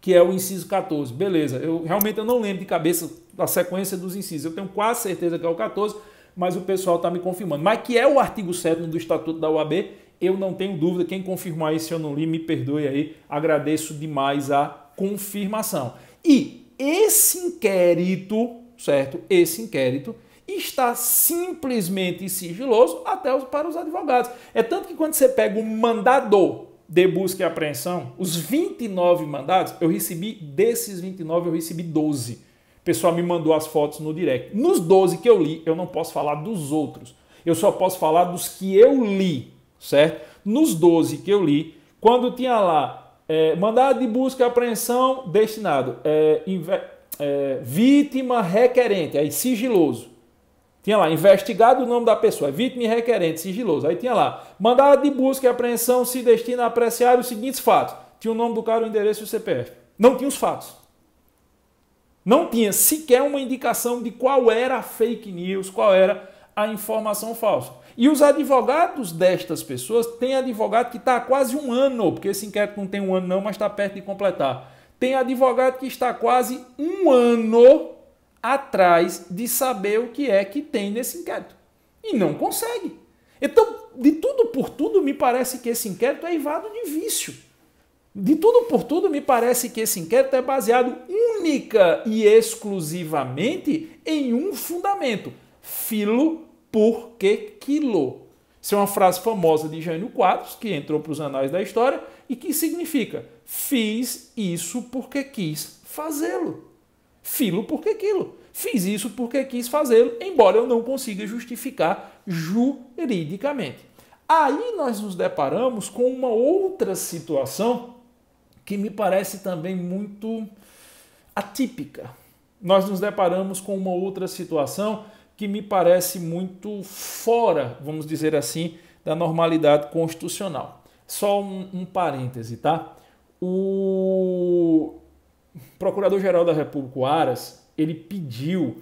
que é o inciso 14. Beleza, realmente eu não lembro de cabeça a sequência dos incisos. Eu tenho quase certeza que é o 14, mas o pessoal está me confirmando. Mas que é o artigo 7º do Estatuto da OAB, eu não tenho dúvida. Quem confirmar isso, se eu não li, me perdoe aí. Agradeço demais a confirmação. E esse inquérito, certo? Esse inquérito está simplesmente sigiloso até para os advogados. É tanto que quando você pega o mandado de busca e apreensão, os 29 mandados, desses 29, eu recebi 12. O pessoal me mandou as fotos no direct. Nos 12 que eu li, eu não posso falar dos outros. Eu só posso falar dos que eu li, certo? Nos 12 que eu li, quando tinha lá mandado de busca e apreensão destinado, vítima requerente, aí sigiloso. Tinha lá, investigado o nome da pessoa, vítima e requerente, sigiloso. Aí tinha lá, mandado de busca e apreensão se destina a apreciar os seguintes fatos. Tinha o nome do cara, o endereço e o CPF. Não tinha os fatos. Não tinha sequer uma indicação de qual era a fake news, qual era a informação falsa. E os advogados destas pessoas, tem advogado que está há quase um ano, porque esse inquérito não tem um ano não, mas está perto de completar. Tem advogado que está quase um ano atrás de saber o que é que tem nesse inquérito. E não consegue. Então, de tudo por tudo, me parece que esse inquérito é eivado de vício. De tudo por tudo, me parece que esse inquérito é baseado única e exclusivamente em um fundamento. Filo porque quilo. Isso é uma frase famosa de Jânio Quadros, que entrou para os anais da história e que significa: fiz isso porque quis fazê-lo. Filo porque quilo. Fiz isso porque quis fazê-lo, embora eu não consiga justificar juridicamente. Aí nós nos deparamos com uma outra situação que me parece também muito atípica. Nós nos deparamos com uma outra situação que me parece muito fora, vamos dizer assim, da normalidade constitucional. Só um parêntese, tá? O Procurador-Geral da República, o Aras, ele pediu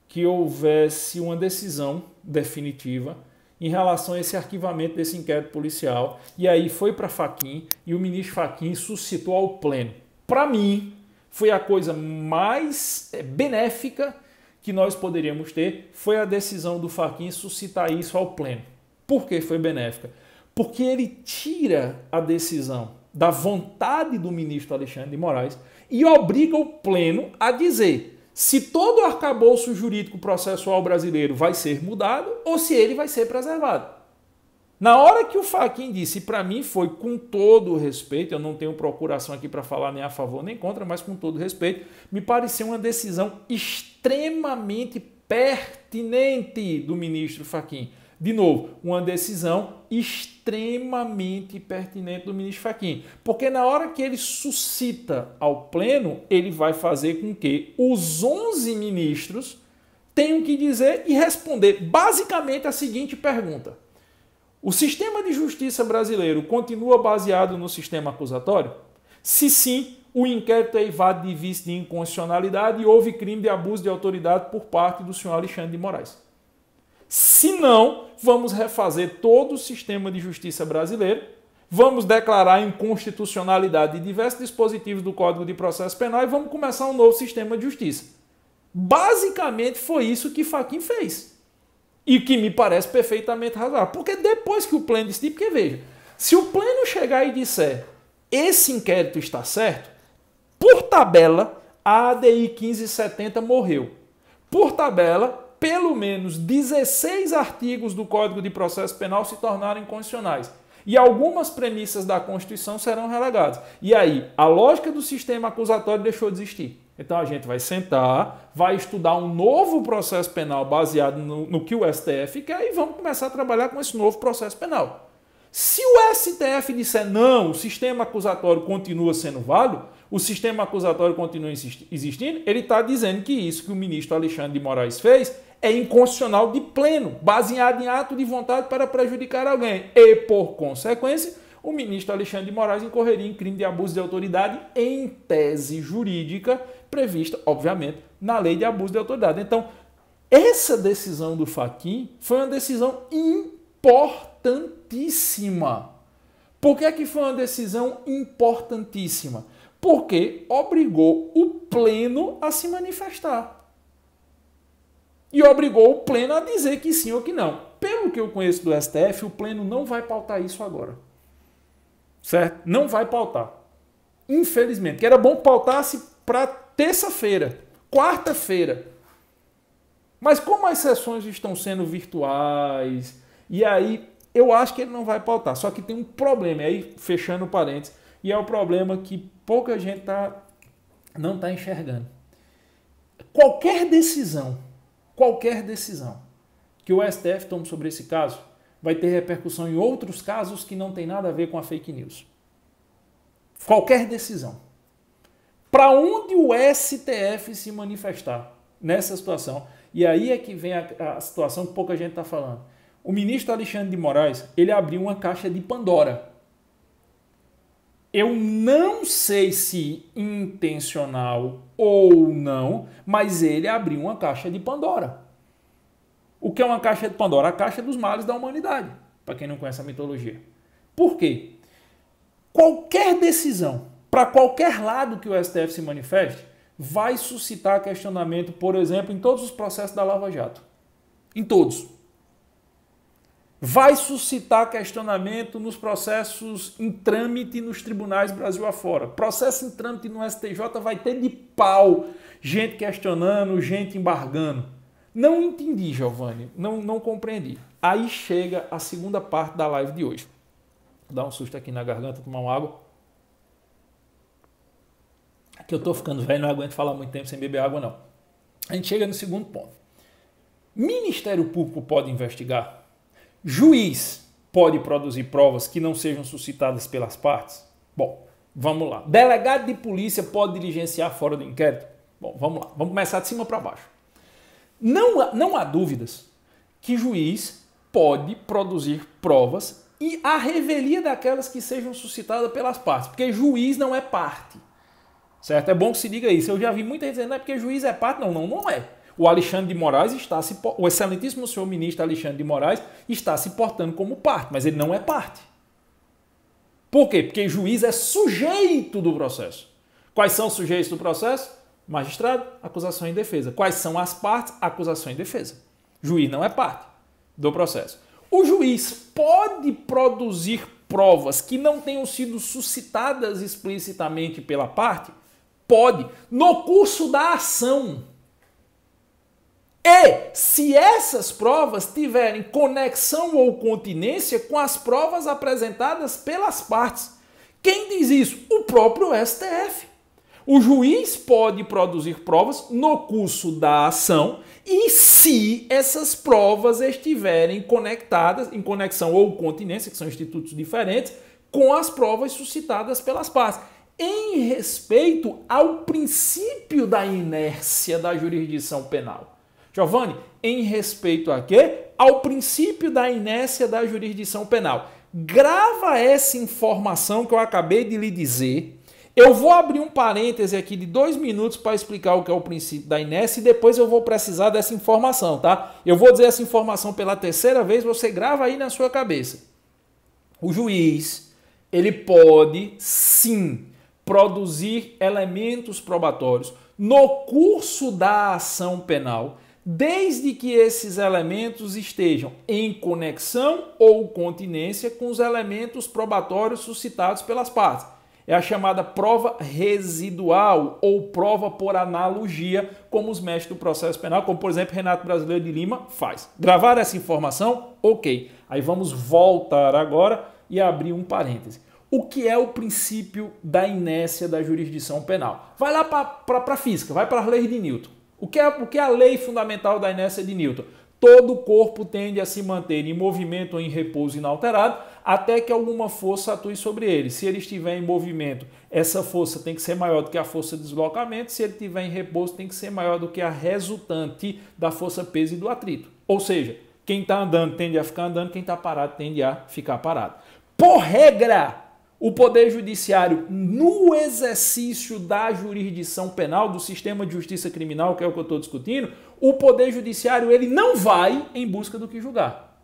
que houvesse uma decisão definitiva em relação a esse arquivamento desse inquérito policial. E aí foi para Fachin e o ministro Fachin suscitou ao pleno. Para mim, foi a coisa mais benéfica que nós poderíamos ter, foi a decisão do Fachin suscitar isso ao pleno. Por que foi benéfica? Porque ele tira a decisão da vontade do ministro Alexandre de Moraes e obriga o pleno a dizer se todo o arcabouço jurídico processual brasileiro vai ser mudado ou se ele vai ser preservado. Na hora que o Fachin disse, para mim foi com todo o respeito, eu não tenho procuração aqui para falar nem a favor nem contra, mas com todo respeito, me pareceu uma decisão extremamente pertinente do ministro Fachin. De novo, uma decisão extremamente pertinente do ministro Fachin, porque na hora que ele suscita ao pleno, ele vai fazer com que os 11 ministros tenham que dizer e responder basicamente a seguinte pergunta: o sistema de justiça brasileiro continua baseado no sistema acusatório? Se sim, o inquérito é eivado de vício de inconstitucionalidade e houve crime de abuso de autoridade por parte do senhor Alexandre de Moraes. Se não, vamos refazer todo o sistema de justiça brasileiro, vamos declarar a inconstitucionalidade de diversos dispositivos do Código de Processo Penal e vamos começar um novo sistema de justiça. Basicamente foi isso que Fachin fez. E que me parece perfeitamente razoável. Porque depois que o pleno decidir, porque veja, se o pleno chegar e disser esse inquérito está certo, por tabela, a ADI 1570 morreu. Por tabela, pelo menos 16 artigos do Código de Processo Penal se tornaram inconstitucionais. E algumas premissas da Constituição serão relegadas. E aí, a lógica do sistema acusatório deixou de existir. Então a gente vai sentar, vai estudar um novo processo penal baseado no que o STF quer e vamos começar a trabalhar com esse novo processo penal. Se o STF disser não, o sistema acusatório continua sendo válido, o sistema acusatório continua existindo, ele está dizendo que isso que o ministro Alexandre de Moraes fez é inconstitucional de pleno, baseado em ato de vontade para prejudicar alguém. E, por consequência, o ministro Alexandre de Moraes incorreria em crime de abuso de autoridade em tese jurídica prevista, obviamente, na lei de abuso de autoridade. Então, essa decisão do Fachin foi uma decisão importantíssima. Por que é que foi uma decisão importantíssima? Porque obrigou o pleno a se manifestar. E obrigou o pleno a dizer que sim ou que não. Pelo que eu conheço do STF, o pleno não vai pautar isso agora. Certo? Não vai pautar. Infelizmente. Que era bom que pautasse para terça-feira, quarta-feira. Mas como as sessões estão sendo virtuais, e aí Eu acho que ele não vai pautar, só que tem um problema, aí fechando parênteses, e é o problema que pouca gente não está enxergando. Qualquer decisão que o STF tome sobre esse caso vai ter repercussão em outros casos que não tem nada a ver com a fake news. Qualquer decisão. Para onde o STF se manifestar nessa situação, e aí é que vem a situação que pouca gente está falando. O ministro Alexandre de Moraes, ele abriu uma caixa de Pandora. Eu não sei se intencional ou não, mas ele abriu uma caixa de Pandora. O que é uma caixa de Pandora? A caixa dos males da humanidade, para quem não conhece a mitologia. Por quê? Qualquer decisão, para qualquer lado que o STF se manifeste, vai suscitar questionamento, por exemplo, em todos os processos da Lava Jato. Em todos. Vai suscitar questionamento nos processos em trâmite nos tribunais Brasil afora. Processo em trâmite no STJ vai ter de pau. Gente questionando, gente embargando. Não entendi, Giovanni. Não compreendi. Aí chega a segunda parte da live de hoje. Vou dar um susto aqui na garganta, tomar uma água. Que eu tô ficando velho, não aguento falar muito tempo sem beber água, não. A gente chega no segundo ponto. Ministério Público pode investigar? Juiz pode produzir provas que não sejam suscitadas pelas partes? Bom, vamos lá. Delegado de polícia pode diligenciar fora do inquérito? Bom, vamos lá. Vamos começar de cima para baixo. Não há dúvidas que juiz pode produzir provas e a revelia daquelas que sejam suscitadas pelas partes, porque juiz não é parte. Certo? É bom que se diga isso. Eu já vi muita gente dizendo, não é porque juiz é parte. Não é. O Alexandre de Moraes o excelentíssimo senhor ministro Alexandre de Moraes está se portando como parte, mas ele não é parte. Por quê? Porque juiz é sujeito do processo. Quais são os sujeitos do processo? Magistrado, acusação e defesa. Quais são as partes? Acusação e defesa. Juiz não é parte do processo. O juiz pode produzir provas que não tenham sido suscitadas explicitamente pela parte? Pode, no curso da ação. E se essas provas tiverem conexão ou continência com as provas apresentadas pelas partes. Quem diz isso? O próprio STF. O juiz pode produzir provas no curso da ação e se essas provas estiverem conectadas, em conexão ou continência, que são institutos diferentes, com as provas suscitadas pelas partes. Em respeito ao princípio da inércia da jurisdição penal. Giovanni, em respeito a quê? Ao princípio da inércia da jurisdição penal. Grava essa informação que eu acabei de lhe dizer. Eu vou abrir um parêntese aqui de 2 minutos para explicar o que é o princípio da inércia e depois eu vou precisar dessa informação, tá? Eu vou dizer essa informação pela terceira vez, você grava aí na sua cabeça. O juiz, ele pode, sim, produzir elementos probatórios no curso da ação penal, desde que esses elementos estejam em conexão ou continência com os elementos probatórios suscitados pelas partes. É a chamada prova residual ou prova por analogia, como os mestres do processo penal, como por exemplo Renato Brasileiro de Lima faz. Gravar essa informação? Ok. Aí vamos voltar agora e abrir um parêntese. O que é o princípio da inércia da jurisdição penal? Vai lá para a física, vai para as leis de Newton. O que é a lei fundamental da inércia de Newton? Todo corpo tende a se manter em movimento ou em repouso inalterado até que alguma força atue sobre ele. Se ele estiver em movimento, essa força tem que ser maior do que a força de deslocamento. Se ele estiver em repouso, tem que ser maior do que a resultante da força peso e do atrito. Ou seja, quem está andando tende a ficar andando, quem está parado tende a ficar parado. Por regra, o Poder Judiciário, no exercício da jurisdição penal, do sistema de justiça criminal, que é o que eu estou discutindo, o Poder Judiciário ele não vai em busca do que julgar.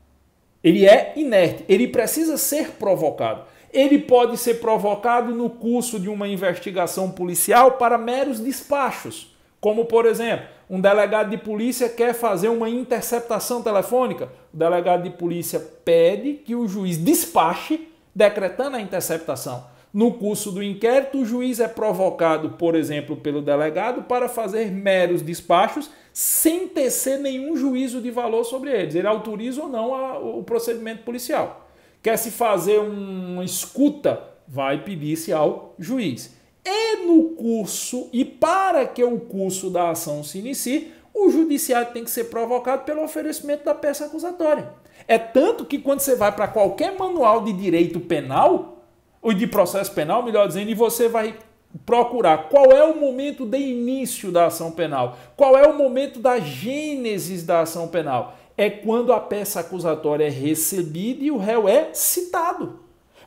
Ele é inerte, ele precisa ser provocado. Ele pode ser provocado no curso de uma investigação policial para meros despachos, como, por exemplo, um delegado de polícia quer fazer uma interceptação telefônica. O delegado de polícia pede que o juiz despache decretando a interceptação. No curso do inquérito, o juiz é provocado, por exemplo, pelo delegado para fazer meros despachos sem tecer nenhum juízo de valor sobre eles. Ele autoriza ou não o procedimento policial. quer se fazer uma escuta, vai pedir-se ao juiz. E no curso, e para que o curso da ação se inicie, o judiciário tem que ser provocado pelo oferecimento da peça acusatória. É tanto que quando você vai para qualquer manual de direito penal, ou de processo penal, melhor dizendo, e você vai procurar qual é o momento de início da ação penal, qual é o momento da gênese da ação penal, é quando a peça acusatória é recebida e o réu é citado.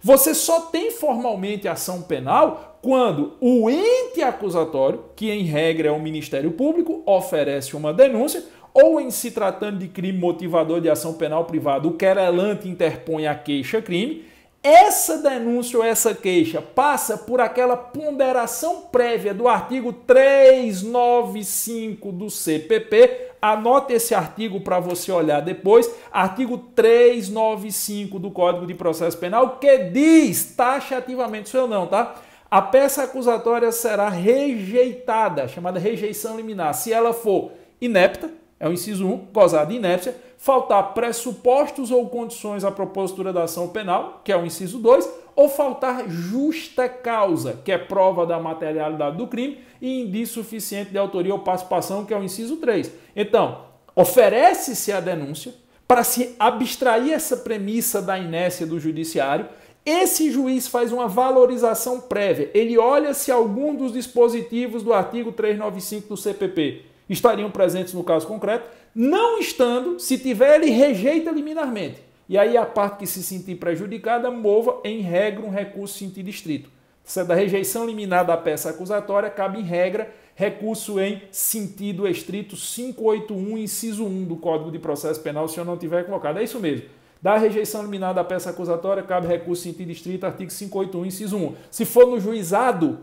Você só tem formalmente ação penal quando o ente acusatório, que em regra é o Ministério Público, oferece uma denúncia, ou em se tratando de crime motivador de ação penal privada, o querelante interpõe a queixa-crime. Essa denúncia ou essa queixa passa por aquela ponderação prévia do artigo 395 do CPP. Anote esse artigo para você olhar depois. Artigo 395 do Código de Processo Penal, que diz taxativamente, isso eu não, tá? A peça acusatória será rejeitada, chamada rejeição liminar, se ela for inepta, é o inciso 1, gozar de inépcia, faltar pressupostos ou condições à propositura da ação penal, que é o inciso 2, ou faltar justa causa, que é prova da materialidade do crime, e indício suficiente de autoria ou participação, que é o inciso 3. Então, oferece-se a denúncia para se abstrair essa premissa da inércia do judiciário. Esse juiz faz uma valorização prévia. Ele olha se algum dos dispositivos do artigo 395 do CPP estariam presentes no caso concreto. Não estando, se tiver, ele rejeita liminarmente. E aí a parte que se sentir prejudicada mova, em regra, um recurso em sentido estrito. Se é da rejeição liminar da peça acusatória, cabe em regra recurso em sentido estrito 581, inciso 1 do Código de Processo Penal, se eu não tiver colocado. É isso mesmo. Da rejeição liminar da peça acusatória, cabe recurso em sentido estrito, artigo 581, inciso 1. Se for no juizado,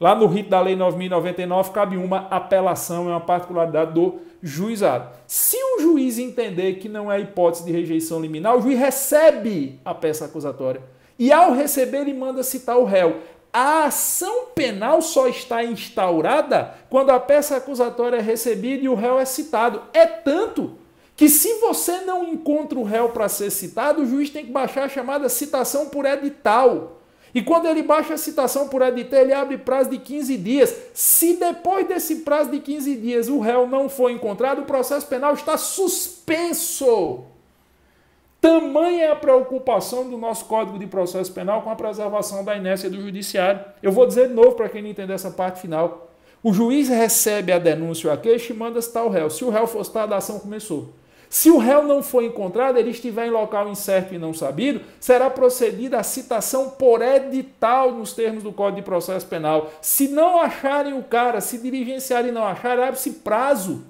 lá no rito da Lei 9.099, cabe uma apelação, é uma particularidade do juizado. Se o juiz entender que não é hipótese de rejeição liminar, o juiz recebe a peça acusatória. E ao receber, ele manda citar o réu. A ação penal só está instaurada quando a peça acusatória é recebida e o réu é citado. É tanto que se você não encontra o réu para ser citado, o juiz tem que baixar a chamada citação por edital. E quando ele baixa a citação por edital, ele abre prazo de 15 dias. Se depois desse prazo de 15 dias o réu não for encontrado, o processo penal está suspenso. Tamanha é a preocupação do nosso Código de Processo Penal com a preservação da inércia do judiciário. Eu vou dizer de novo para quem não entender essa parte final. O juiz recebe a denúncia ou a queixa e manda citar o réu. Se o réu for citado, a ação começou. Se o réu não for encontrado, ele estiver em local incerto e não sabido, será procedida a citação por edital nos termos do Código de Processo Penal. Se não acharem o cara, se diligenciarem e não acharem, abre-se prazo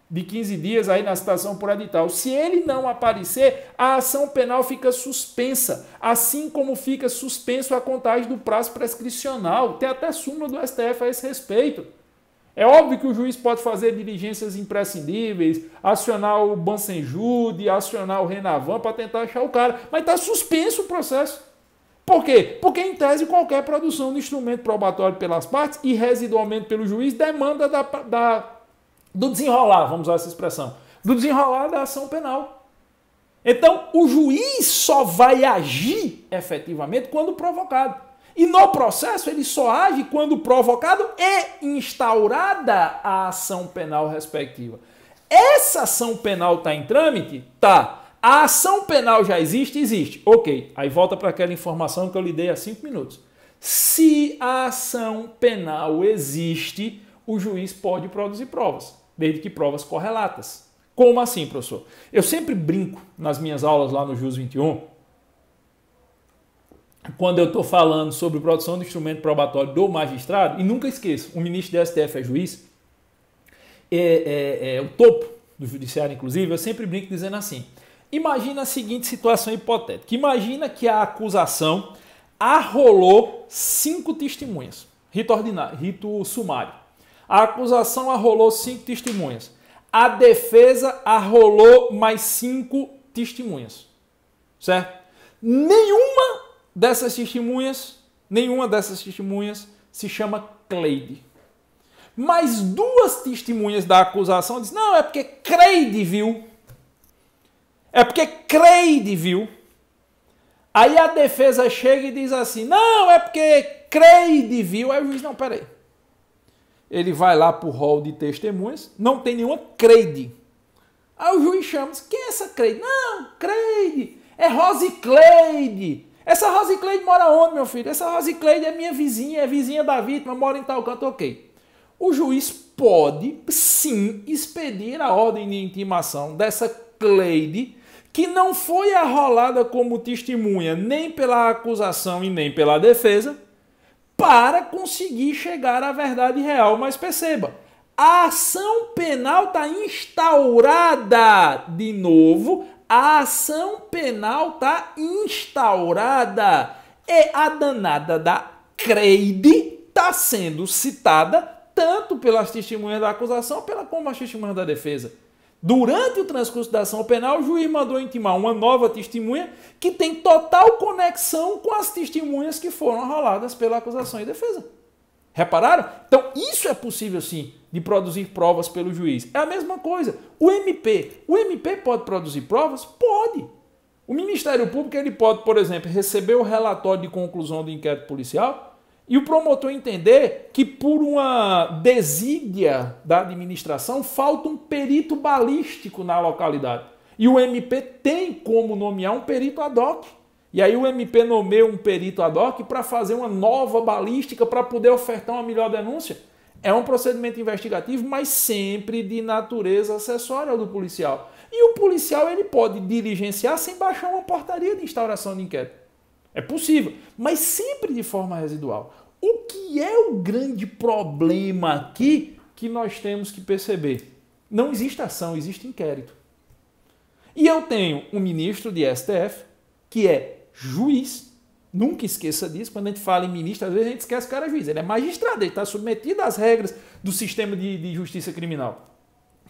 de 15 dias aí na citação por edital. Se ele não aparecer, a ação penal fica suspensa, assim como fica suspenso a contagem do prazo prescricional. Tem até súmula do STF a esse respeito. É óbvio que o juiz pode fazer diligências imprescindíveis, acionar o Bansenjude, acionar o Renavan para tentar achar o cara, mas está suspenso o processo. Por quê? Porque, em tese, qualquer produção de instrumento probatório pelas partes e residualmente pelo juiz demanda do desenrolar, vamos usar essa expressão, do desenrolar da ação penal. Então, o juiz só vai agir efetivamente quando provocado. E no processo ele só age quando provocado e instaurada a ação penal respectiva. Essa ação penal está em trâmite? Tá. A ação penal já existe? Existe. Ok. Aí volta para aquela informação que eu lhe dei há 5 minutos. Se a ação penal existe, o juiz pode produzir provas, desde que provas correlatas. Como assim, professor? Eu sempre brinco nas minhas aulas lá no Jus 21, quando eu estou falando sobre produção de instrumento probatório do magistrado, e nunca esqueço, o ministro do STF é juiz, o topo do judiciário, inclusive, eu sempre brinco dizendo assim, imagina a seguinte situação hipotética, imagina que a acusação arrolou 5 testemunhas, rito ordinário, rito sumário, a acusação arrolou 5 testemunhas, a defesa arrolou mais 5 testemunhas, certo? Nenhuma dessas testemunhas se chama Cleide. Mas 2 testemunhas da acusação dizem, não, é porque Cleide viu. É porque Cleide viu. Aí a defesa chega e diz assim, não, é porque Creide viu. Aí o juiz, não, peraí. Ele vai lá para o rol de testemunhas, não tem nenhuma Creide. Aí o juiz chama, quem é essa Creide? Não, Creide, é Rosicleide. Essa Rosicleide mora onde, meu filho? Essa Rosicleide é minha vizinha, é vizinha da vítima, mora em tal canto, ok. O juiz pode, sim, expedir a ordem de intimação dessa Cleide, que não foi arrolada como testemunha nem pela acusação e nem pela defesa, para conseguir chegar à verdade real. Mas perceba, a ação penal está instaurada de novo, a ação penal está instaurada e a danada da Creide está sendo citada tanto pelas testemunhas da acusação como as testemunhas da defesa. Durante o transcurso da ação penal, o juiz mandou intimar uma nova testemunha que tem total conexão com as testemunhas que foram arroladas pela acusação e defesa. Repararam? Então, isso é possível, sim, de produzir provas pelo juiz. É a mesma coisa. O MP pode produzir provas? Pode. O Ministério Público ele pode, por exemplo, receber o relatório de conclusão do inquérito policial e o promotor entender que por uma desídia da administração falta um perito balístico na localidade. E o MP tem como nomear um perito ad hoc. E aí o MP nomeia um perito ad hoc para fazer uma nova balística para poder ofertar uma melhor denúncia. É um procedimento investigativo, mas sempre de natureza acessória ao do policial. E o policial ele pode diligenciar sem baixar uma portaria de instauração de inquérito. É possível, mas sempre de forma residual. O que é o grande problema aqui que nós temos que perceber? Não existe ação, existe inquérito. E eu tenho um ministro de STF que é juiz. Nunca esqueça disso. Quando a gente fala em ministro, às vezes a gente esquece que o cara é juiz. Ele é magistrado, ele está submetido às regras do sistema de justiça criminal.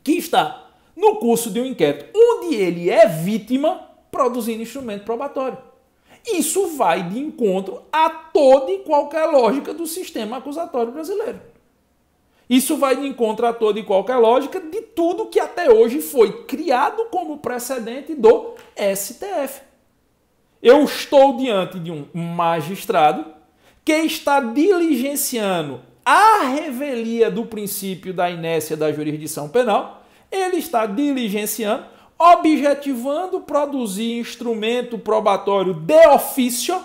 Que está no curso de um inquérito onde ele é vítima produzindo instrumento probatório. Isso vai de encontro a toda e qualquer lógica do sistema acusatório brasileiro. Isso vai de encontro a toda e qualquer lógica de tudo que até hoje foi criado como precedente do STF. Eu estou diante de um magistrado que está diligenciando a revelia do princípio da inércia da jurisdição penal. Ele está diligenciando, objetivando produzir instrumento probatório de ofício,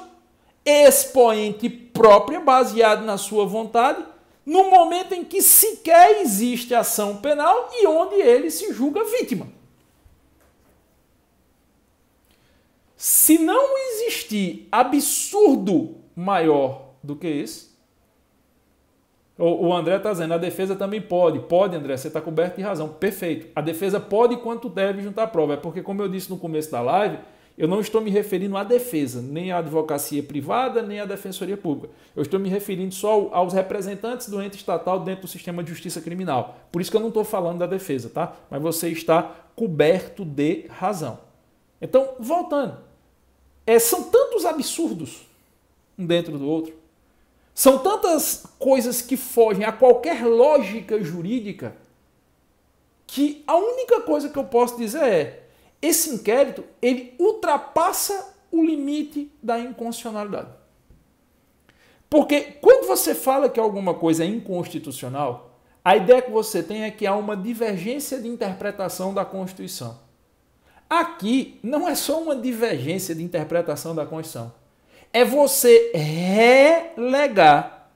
expoente própria, baseado na sua vontade, no momento em que sequer existe ação penal e onde ele se julga vítima. Se não existir absurdo maior do que esse, o André está dizendo, a defesa também pode. Pode, André, você está coberto de razão. Perfeito. A defesa pode quanto deve juntar prova. É porque, como eu disse no começo da live, eu não estou me referindo à defesa, nem à advocacia privada, nem à defensoria pública. Eu estou me referindo só aos representantes do ente estatal dentro do sistema de justiça criminal. Por isso que eu não estou falando da defesa, tá? Mas você está coberto de razão. Então, voltando. São tantos absurdos um dentro do outro. São tantas coisas que fogem a qualquer lógica jurídica que a única coisa que eu posso dizer é esse inquérito ele ultrapassa o limite da inconstitucionalidade. Porque quando você fala que alguma coisa é inconstitucional, a ideia que você tem é que há uma divergência de interpretação da Constituição. Aqui não é só uma divergência de interpretação da Constituição. É você relegar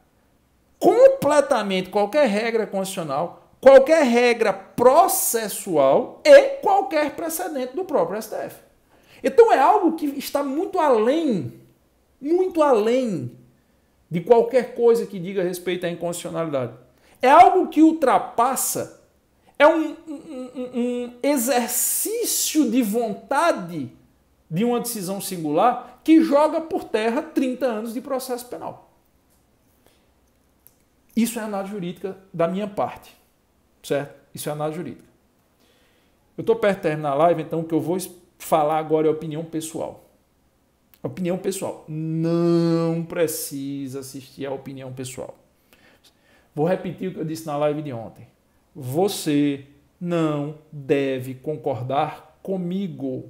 completamente qualquer regra constitucional, qualquer regra processual e qualquer precedente do próprio STF. Então é algo que está muito além de qualquer coisa que diga respeito à inconstitucionalidade. É algo que ultrapassa, é um exercício de vontade de uma decisão singular que joga por terra 30 anos de processo penal. Isso é análise jurídica da minha parte, certo? Isso é análise jurídica. Eu estou perto de terminar a live, então o que eu vou falar agora é opinião pessoal. Opinião pessoal. Não precisa assistir a opinião pessoal. Vou repetir o que eu disse na live de ontem. Você não deve concordar comigo.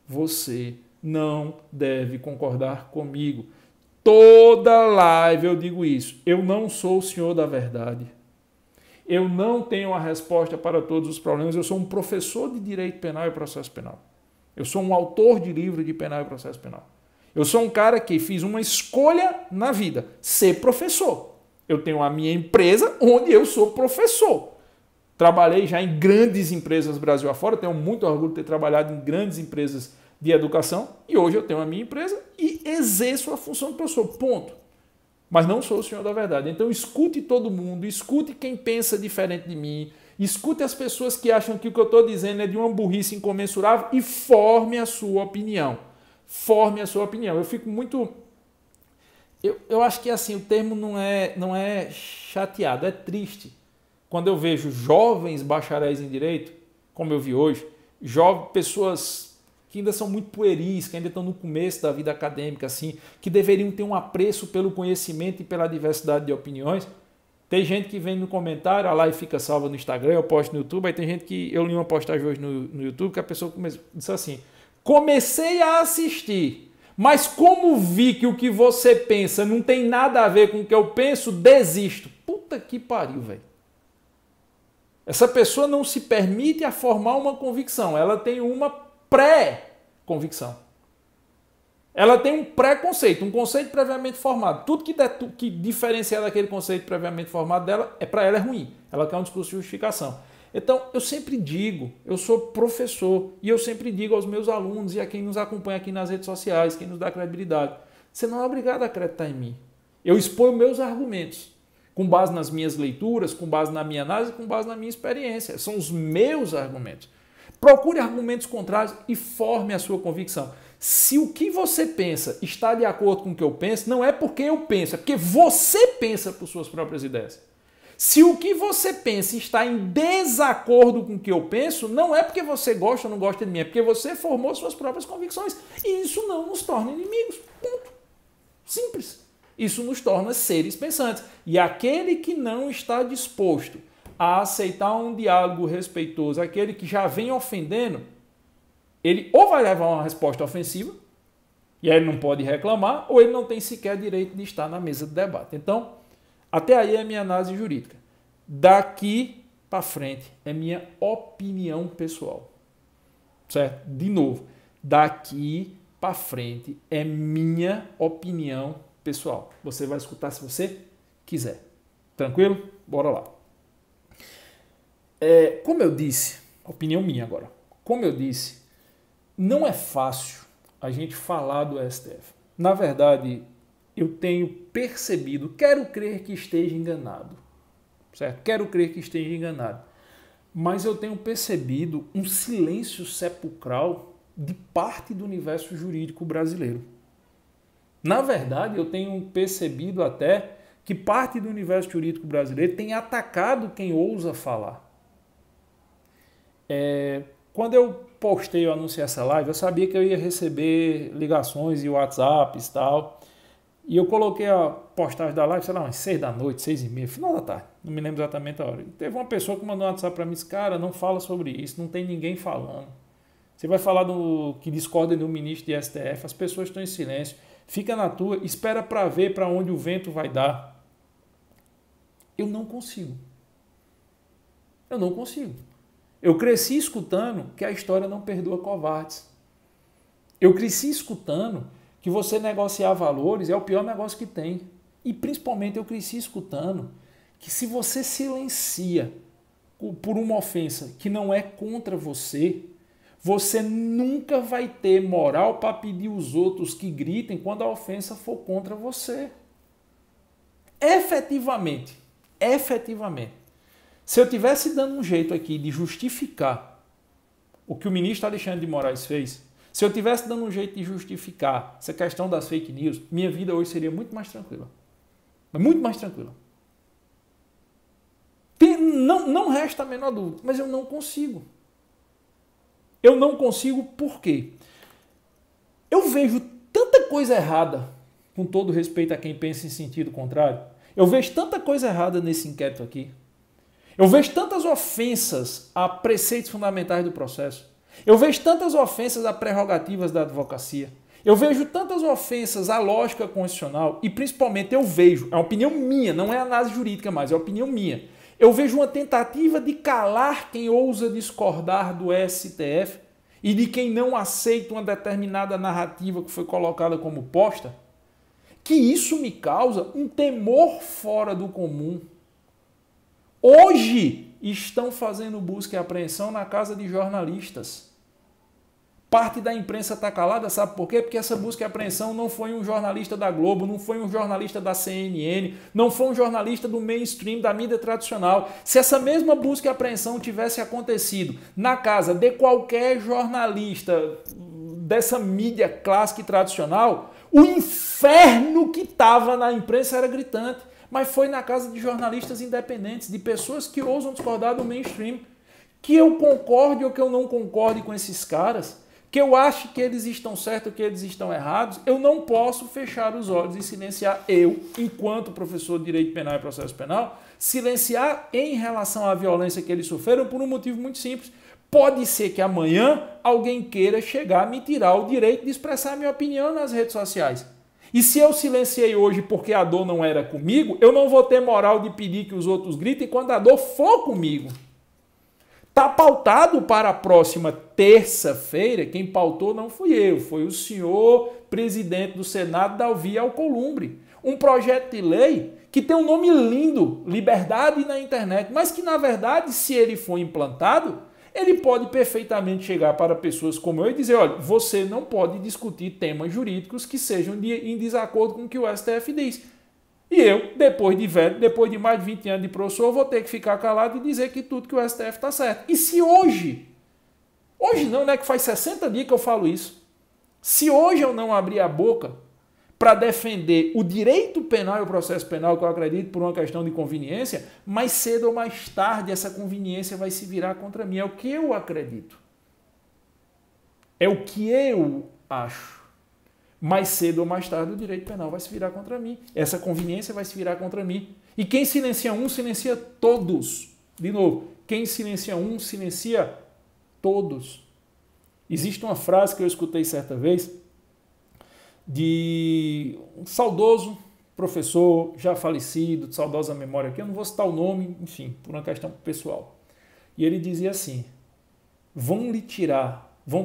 Você não deve concordar comigo. Toda live eu digo isso. Eu não sou o senhor da verdade. Eu não tenho a resposta para todos os problemas. Eu sou um professor de direito penal e processo penal. Eu sou um autor de livro de penal e processo penal. Eu sou um cara que fiz uma escolha na vida, ser professor. Eu tenho a minha empresa onde eu sou professor. Trabalhei já em grandes empresas Brasil afora, tenho muito orgulho de ter trabalhado em grandes empresas de educação e hoje eu tenho a minha empresa e exerço a função de professor, ponto. Mas não sou o senhor da verdade. Então escute todo mundo, escute quem pensa diferente de mim, escute as pessoas que acham que o que eu estou dizendo é de uma burrice incomensurável e forme a sua opinião. Forme a sua opinião. Eu fico muito... Eu acho que assim, o termo não é chateado, é triste. Quando eu vejo jovens bacharéis em direito, como eu vi hoje, pessoas que ainda são muito pueris, que ainda estão no começo da vida acadêmica, assim, que deveriam ter um apreço pelo conhecimento e pela diversidade de opiniões. Tem gente que vem no comentário, a live fica salva no Instagram, eu posto no YouTube, aí tem gente que... Eu li uma postagem hoje no YouTube que a pessoa disse assim: comecei a assistir, mas como vi que o que você pensa não tem nada a ver com o que eu penso, desisto. Puta que pariu, velho. Essa pessoa não se permite a formar uma convicção, ela tem uma pré-convicção. Ela tem um preconceito, um conceito previamente formado. Tudo que diferencia daquele conceito previamente formado dela, para ela é ruim. Ela quer um discurso de justificação. Então, eu sempre digo, eu sou professor, e eu sempre digo aos meus alunos e a quem nos acompanha aqui nas redes sociais, quem nos dá credibilidade, você não é obrigado a acreditar em mim. Eu exponho meus argumentos, com base nas minhas leituras, com base na minha análise, com base na minha experiência. São os meus argumentos. Procure argumentos contrários e forme a sua convicção. Se o que você pensa está de acordo com o que eu penso, não é porque eu penso, é porque você pensa por suas próprias ideias. Se o que você pensa está em desacordo com o que eu penso, não é porque você gosta ou não gosta de mim, é porque você formou suas próprias convicções. E isso não nos torna inimigos. Ponto. Simples. Isso nos torna seres pensantes. E aquele que não está disposto a aceitar um diálogo respeitoso, aquele que já vem ofendendo, ele ou vai levar uma resposta ofensiva, e aí ele não pode reclamar, ou ele não tem sequer direito de estar na mesa de debate. Então, até aí é a minha análise jurídica. Daqui para frente é minha opinião pessoal. Certo? De novo, daqui para frente é minha opinião pessoal. Você vai escutar se você quiser. Tranquilo? Bora lá. Como eu disse, opinião minha agora. Como eu disse, não é fácil a gente falar do STF. Na verdade, eu tenho percebido, quero crer que esteja enganado, certo? Quero crer que esteja enganado. Mas eu tenho percebido um silêncio sepulcral de parte do universo jurídico brasileiro. Na verdade, eu tenho percebido até que parte do universo jurídico brasileiro tem atacado quem ousa falar. Quando eu postei, eu anunciei essa live, eu sabia que eu ia receber ligações e WhatsApps e tal. E eu coloquei a postagem da live, sei lá, umas 6 da noite, 6h30, final da tarde, não me lembro exatamente a hora. E teve uma pessoa que mandou um WhatsApp para mim e disse: cara, não fala sobre isso, não tem ninguém falando. Você vai falar do que discorda do ministro de STF, as pessoas estão em silêncio, fica na tua, espera para ver para onde o vento vai dar. Eu não consigo. Eu não consigo. Eu cresci escutando que a história não perdoa covardes. Eu cresci escutando que você negociar valores é o pior negócio que tem. E principalmente eu cresci escutando que se você silencia por uma ofensa que não é contra você, você nunca vai ter moral para pedir os outros que gritem quando a ofensa for contra você. Efetivamente, se eu tivesse dando um jeito aqui de justificar o que o ministro Alexandre de Moraes fez, se eu tivesse dando um jeito de justificar essa questão das fake news, minha vida hoje seria muito mais tranquila. Muito mais tranquila. Não resta a menor dúvida, mas eu não consigo. Eu não consigo por quê? Eu vejo tanta coisa errada, com todo respeito a quem pensa em sentido contrário, eu vejo tanta coisa errada nesse inquérito aqui. Eu vejo tantas ofensas a preceitos fundamentais do processo. Eu vejo tantas ofensas a prerrogativas da advocacia. Eu vejo tantas ofensas à lógica constitucional e, principalmente, eu vejo, é uma opinião minha, não é análise jurídica mais, é uma opinião minha. Eu vejo uma tentativa de calar quem ousa discordar do STF e de quem não aceita uma determinada narrativa que foi colocada como posta, que isso me causa um temor fora do comum. Hoje estão fazendo busca e apreensão na casa de jornalistas. Parte da imprensa está calada, sabe por quê? Porque essa busca e apreensão não foi um jornalista da Globo, não foi um jornalista da CNN, não foi um jornalista do mainstream, da mídia tradicional. Se essa mesma busca e apreensão tivesse acontecido na casa de qualquer jornalista dessa mídia clássica e tradicional, o inferno que estava na imprensa era gritante. Mas foi na casa de jornalistas independentes, de pessoas que ousam discordar do mainstream. Que eu concorde ou que eu não concorde com esses caras, que eu ache que eles estão certos ou que eles estão errados, eu não posso fechar os olhos e silenciar eu, enquanto professor de Direito Penal e Processo Penal, silenciar em relação à violência que eles sofreram por um motivo muito simples. Pode ser que amanhã alguém queira chegar a me tirar o direito de expressar minha opinião nas redes sociais. E se eu silenciei hoje porque a dor não era comigo, eu não vou ter moral de pedir que os outros gritem quando a dor for comigo. Está pautado para a próxima terça-feira, quem pautou não fui eu, foi o senhor presidente do Senado, Davi Alcolumbre. Um projeto de lei que tem um nome lindo, Liberdade na Internet, mas que, na verdade, se ele for implantado, ele pode perfeitamente chegar para pessoas como eu e dizer, olha, você não pode discutir temas jurídicos que sejam em desacordo com o que o STF diz. E eu, depois de mais de 20 anos de professor, vou ter que ficar calado e dizer que tudo que o STF está certo. E se hoje não, né, que faz 60 dias que eu falo isso, se hoje eu não abrir a boca para defender o direito penal e o processo penal, que eu acredito por uma questão de conveniência, mais cedo ou mais tarde essa conveniência vai se virar contra mim. É o que eu acredito. É o que eu acho. Mais cedo ou mais tarde o direito penal vai se virar contra mim. Essa conveniência vai se virar contra mim. E quem silencia um, silencia todos. De novo, quem silencia um, silencia todos. Existe uma frase que eu escutei certa vez de um saudoso professor já falecido, de saudosa memória aqui, eu não vou citar o nome, enfim, por uma questão pessoal. E ele dizia assim, vão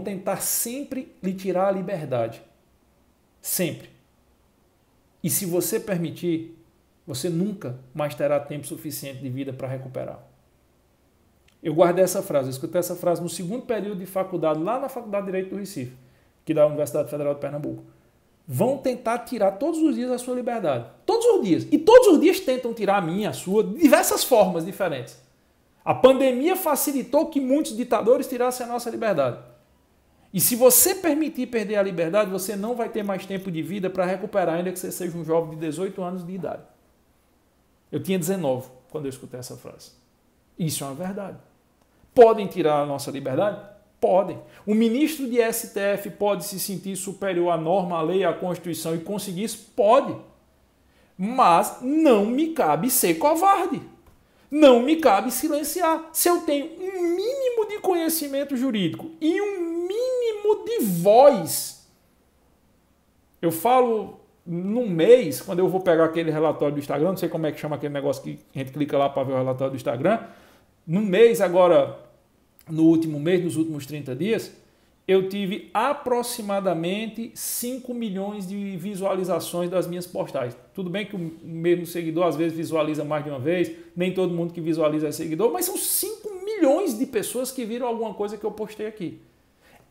tentar sempre lhe tirar a liberdade. Sempre. E se você permitir, você nunca mais terá tempo suficiente de vida para recuperar. Eu guardei essa frase, eu escutei essa frase no segundo período de faculdade, lá na Faculdade de Direito do Recife, que da Universidade Federal de Pernambuco. Vão tentar tirar todos os dias a sua liberdade. Todos os dias. E todos os dias tentam tirar a minha, a sua, de diversas formas diferentes. A pandemia facilitou que muitos ditadores tirassem a nossa liberdade. E se você permitir perder a liberdade, você não vai ter mais tempo de vida para recuperar, ainda que você seja um jovem de 18 anos de idade. Eu tinha 19 quando eu escutei essa frase. Isso é uma verdade. Podem tirar a nossa liberdade? Podem. O ministro de STF pode se sentir superior à norma, à lei, à Constituição e conseguir isso? Pode. Mas não me cabe ser covarde. Não me cabe silenciar. Se eu tenho um mínimo de conhecimento jurídico e um mínimo de voz, eu falo num mês, quando eu vou pegar aquele relatório do Instagram, não sei como é que chama aquele negócio que a gente clica lá para ver o relatório do Instagram, num mês agora, no último mês, nos últimos 30 dias, eu tive aproximadamente 5 milhões de visualizações das minhas postagens. Tudo bem que o mesmo seguidor às vezes visualiza mais de uma vez, nem todo mundo que visualiza é seguidor, mas são 5 milhões de pessoas que viram alguma coisa que eu postei aqui.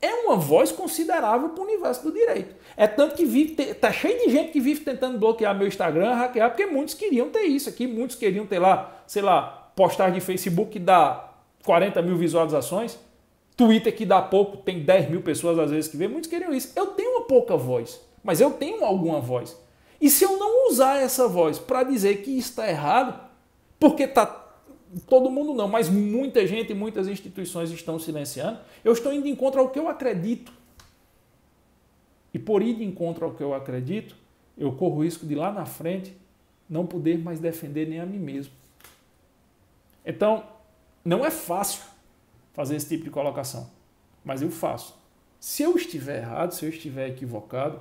É uma voz considerável para o universo do direito. É tanto que está cheio de gente que vive tentando bloquear meu Instagram, hackear, porque muitos queriam ter isso aqui, muitos queriam ter lá, sei lá, postagem de Facebook que dá 40 mil visualizações, Twitter que dá pouco, tem 10 mil pessoas às vezes que vê, muitos queriam isso. Eu tenho uma pouca voz, mas eu tenho alguma voz. E se eu não usar essa voz para dizer que está errado, porque está todo mundo não, mas muita gente e muitas instituições estão silenciando, eu estou indo de encontro ao que eu acredito. E por ir de encontro ao que eu acredito, eu corro o risco de lá na frente não poder mais defender nem a mim mesmo. Então, não é fácil fazer esse tipo de colocação. mas eu faço. Se eu estiver errado, se eu estiver equivocado,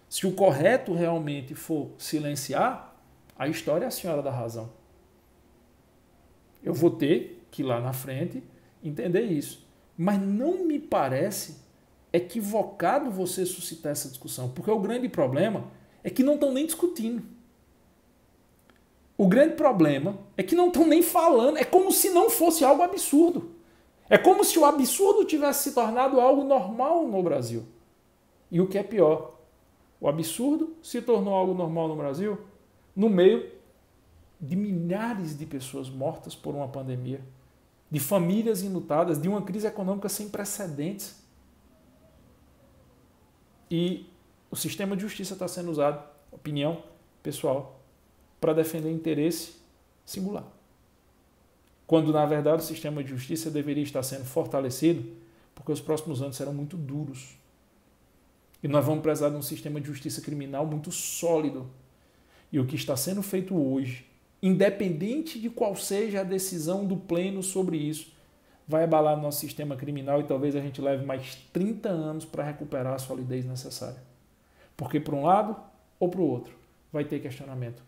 se o correto realmente for silenciar, a história é a senhora da razão. Eu vou ter que lá na frente entender isso. Mas não me parece equivocado você suscitar essa discussão, porque o grande problema é que não estão nem discutindo. O grande problema é que não estão nem falando. É como se não fosse algo absurdo. É como se o absurdo tivesse se tornado algo normal no Brasil. E o que é pior, o absurdo se tornou algo normal no Brasil no meio de milhares de pessoas mortas por uma pandemia, de famílias enlutadas, de uma crise econômica sem precedentes. E o sistema de justiça está sendo usado, opinião pessoal, para defender interesse singular. Quando, na verdade, o sistema de justiça deveria estar sendo fortalecido, porque os próximos anos serão muito duros. E nós vamos precisar de um sistema de justiça criminal muito sólido. E o que está sendo feito hoje, independente de qual seja a decisão do pleno sobre isso, vai abalar nosso sistema criminal e talvez a gente leve mais 30 anos para recuperar a solidez necessária. Porque, para um lado ou para o outro, vai ter questionamento.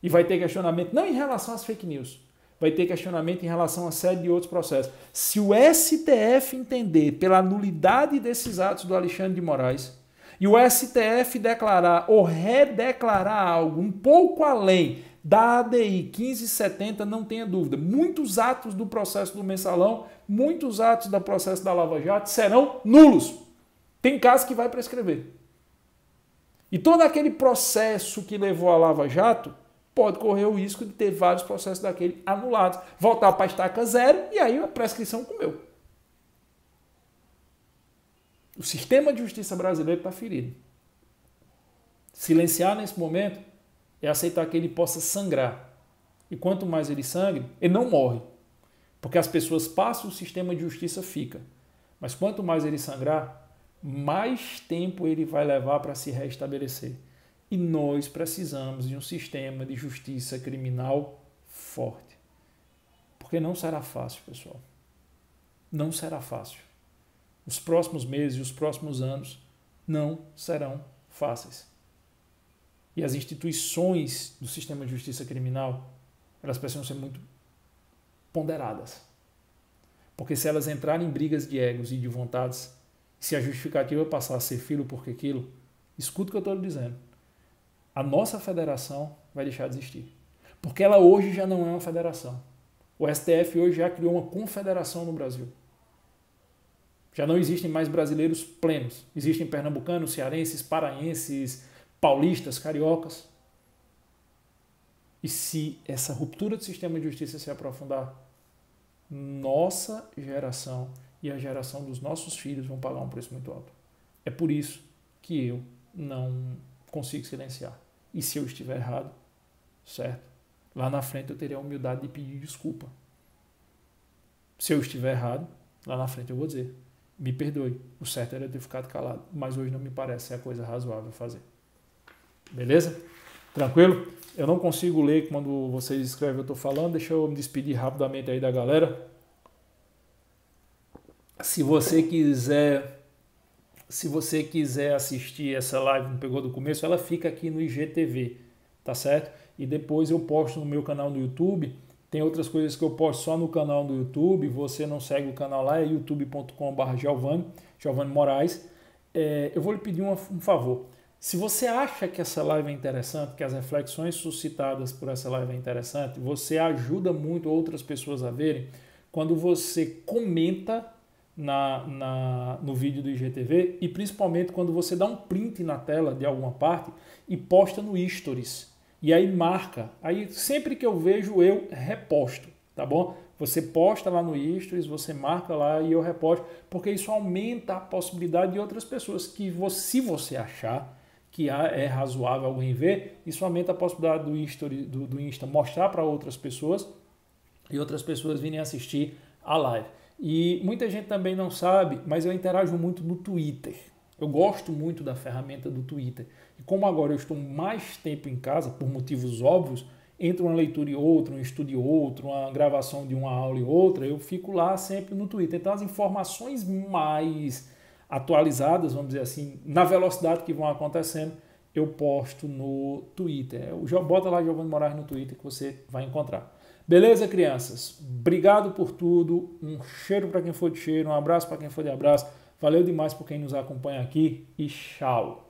E vai ter questionamento não em relação às fake news, vai ter questionamento em relação a série de outros processos. Se o STF entender pela nulidade desses atos do Alexandre de Moraes e o STF declarar ou redeclarar algo um pouco além da ADI 1570, não tenha dúvida, muitos atos do processo do Mensalão, muitos atos do processo da Lava Jato serão nulos. Tem casos que vai prescrever. E todo aquele processo que levou à Lava Jato pode correr o risco de ter vários processos daquele anulados, voltar para a estaca zero e aí a prescrição comeu. O sistema de justiça brasileiro está ferido. Silenciar nesse momento é aceitar que ele possa sangrar. E quanto mais ele sangre, ele não morre. Porque as pessoas passam, o sistema de justiça fica. Mas quanto mais ele sangrar, mais tempo ele vai levar para se restabelecer. E nós precisamos de um sistema de justiça criminal forte. Porque não será fácil, pessoal. Não será fácil. Os próximos meses e os próximos anos não serão fáceis. E as instituições do sistema de justiça criminal, elas precisam ser muito ponderadas. Porque se elas entrarem em brigas de egos e de vontades, se a justificativa passar a ser filho porque aquilo, escuta o que eu estou lhe dizendo. A nossa federação vai deixar de existir. Porque ela hoje já não é uma federação. O STF hoje já criou uma confederação no Brasil. Já não existem mais brasileiros plenos. Existem pernambucanos, cearenses, paraenses, paulistas, cariocas. E se essa ruptura do sistema de justiça se aprofundar, nossa geração e a geração dos nossos filhos vão pagar um preço muito alto. É por isso que eu não consigo silenciar. E se eu estiver errado, certo? Lá na frente eu terei a humildade de pedir desculpa. Se eu estiver errado, lá na frente eu vou dizer, me perdoe, o certo era eu ter ficado calado, mas hoje não me parece ser a coisa razoável fazer. Beleza? Tranquilo? Eu não consigo ler quando vocês escrevem o que eu estou falando, deixa eu me despedir rapidamente aí da galera. Se você quiser assistir essa live, não pegou do começo, ela fica aqui no IGTV, tá certo? E depois eu posto no meu canal no YouTube. Tem outras coisas que eu posto só no canal do YouTube. Você não segue o canal lá, é youtube.com/Giovanni Moraes. Eu vou lhe pedir um favor. Se você acha que essa live é interessante, que as reflexões suscitadas por essa live é interessante, você ajuda muito outras pessoas a verem quando você comenta no vídeo do IGTV e principalmente quando você dá um print na tela de alguma parte e posta no Stories. E aí marca. Aí sempre que eu vejo eu reposto, tá bom? Você posta lá no Stories, você marca lá e eu reposto, porque isso aumenta a possibilidade de outras pessoas que se você achar que é razoável alguém ver, isso aumenta a possibilidade do Insta mostrar para outras pessoas e outras pessoas virem assistir a live. E muita gente também não sabe, mas eu interajo muito no Twitter. Eu gosto muito da ferramenta do Twitter. E como agora eu estou mais tempo em casa, por motivos óbvios, entre uma leitura e outra, um estudo e outro, uma gravação de uma aula e outra, eu fico lá sempre no Twitter. Então as informações mais atualizadas, vamos dizer assim, na velocidade que vão acontecendo, eu posto no Twitter. Bota lá Giovanni Moraes no Twitter que você vai encontrar. Beleza, crianças? Obrigado por tudo. Um cheiro para quem for de cheiro, um abraço para quem for de abraço. Valeu demais por quem nos acompanha aqui e tchau.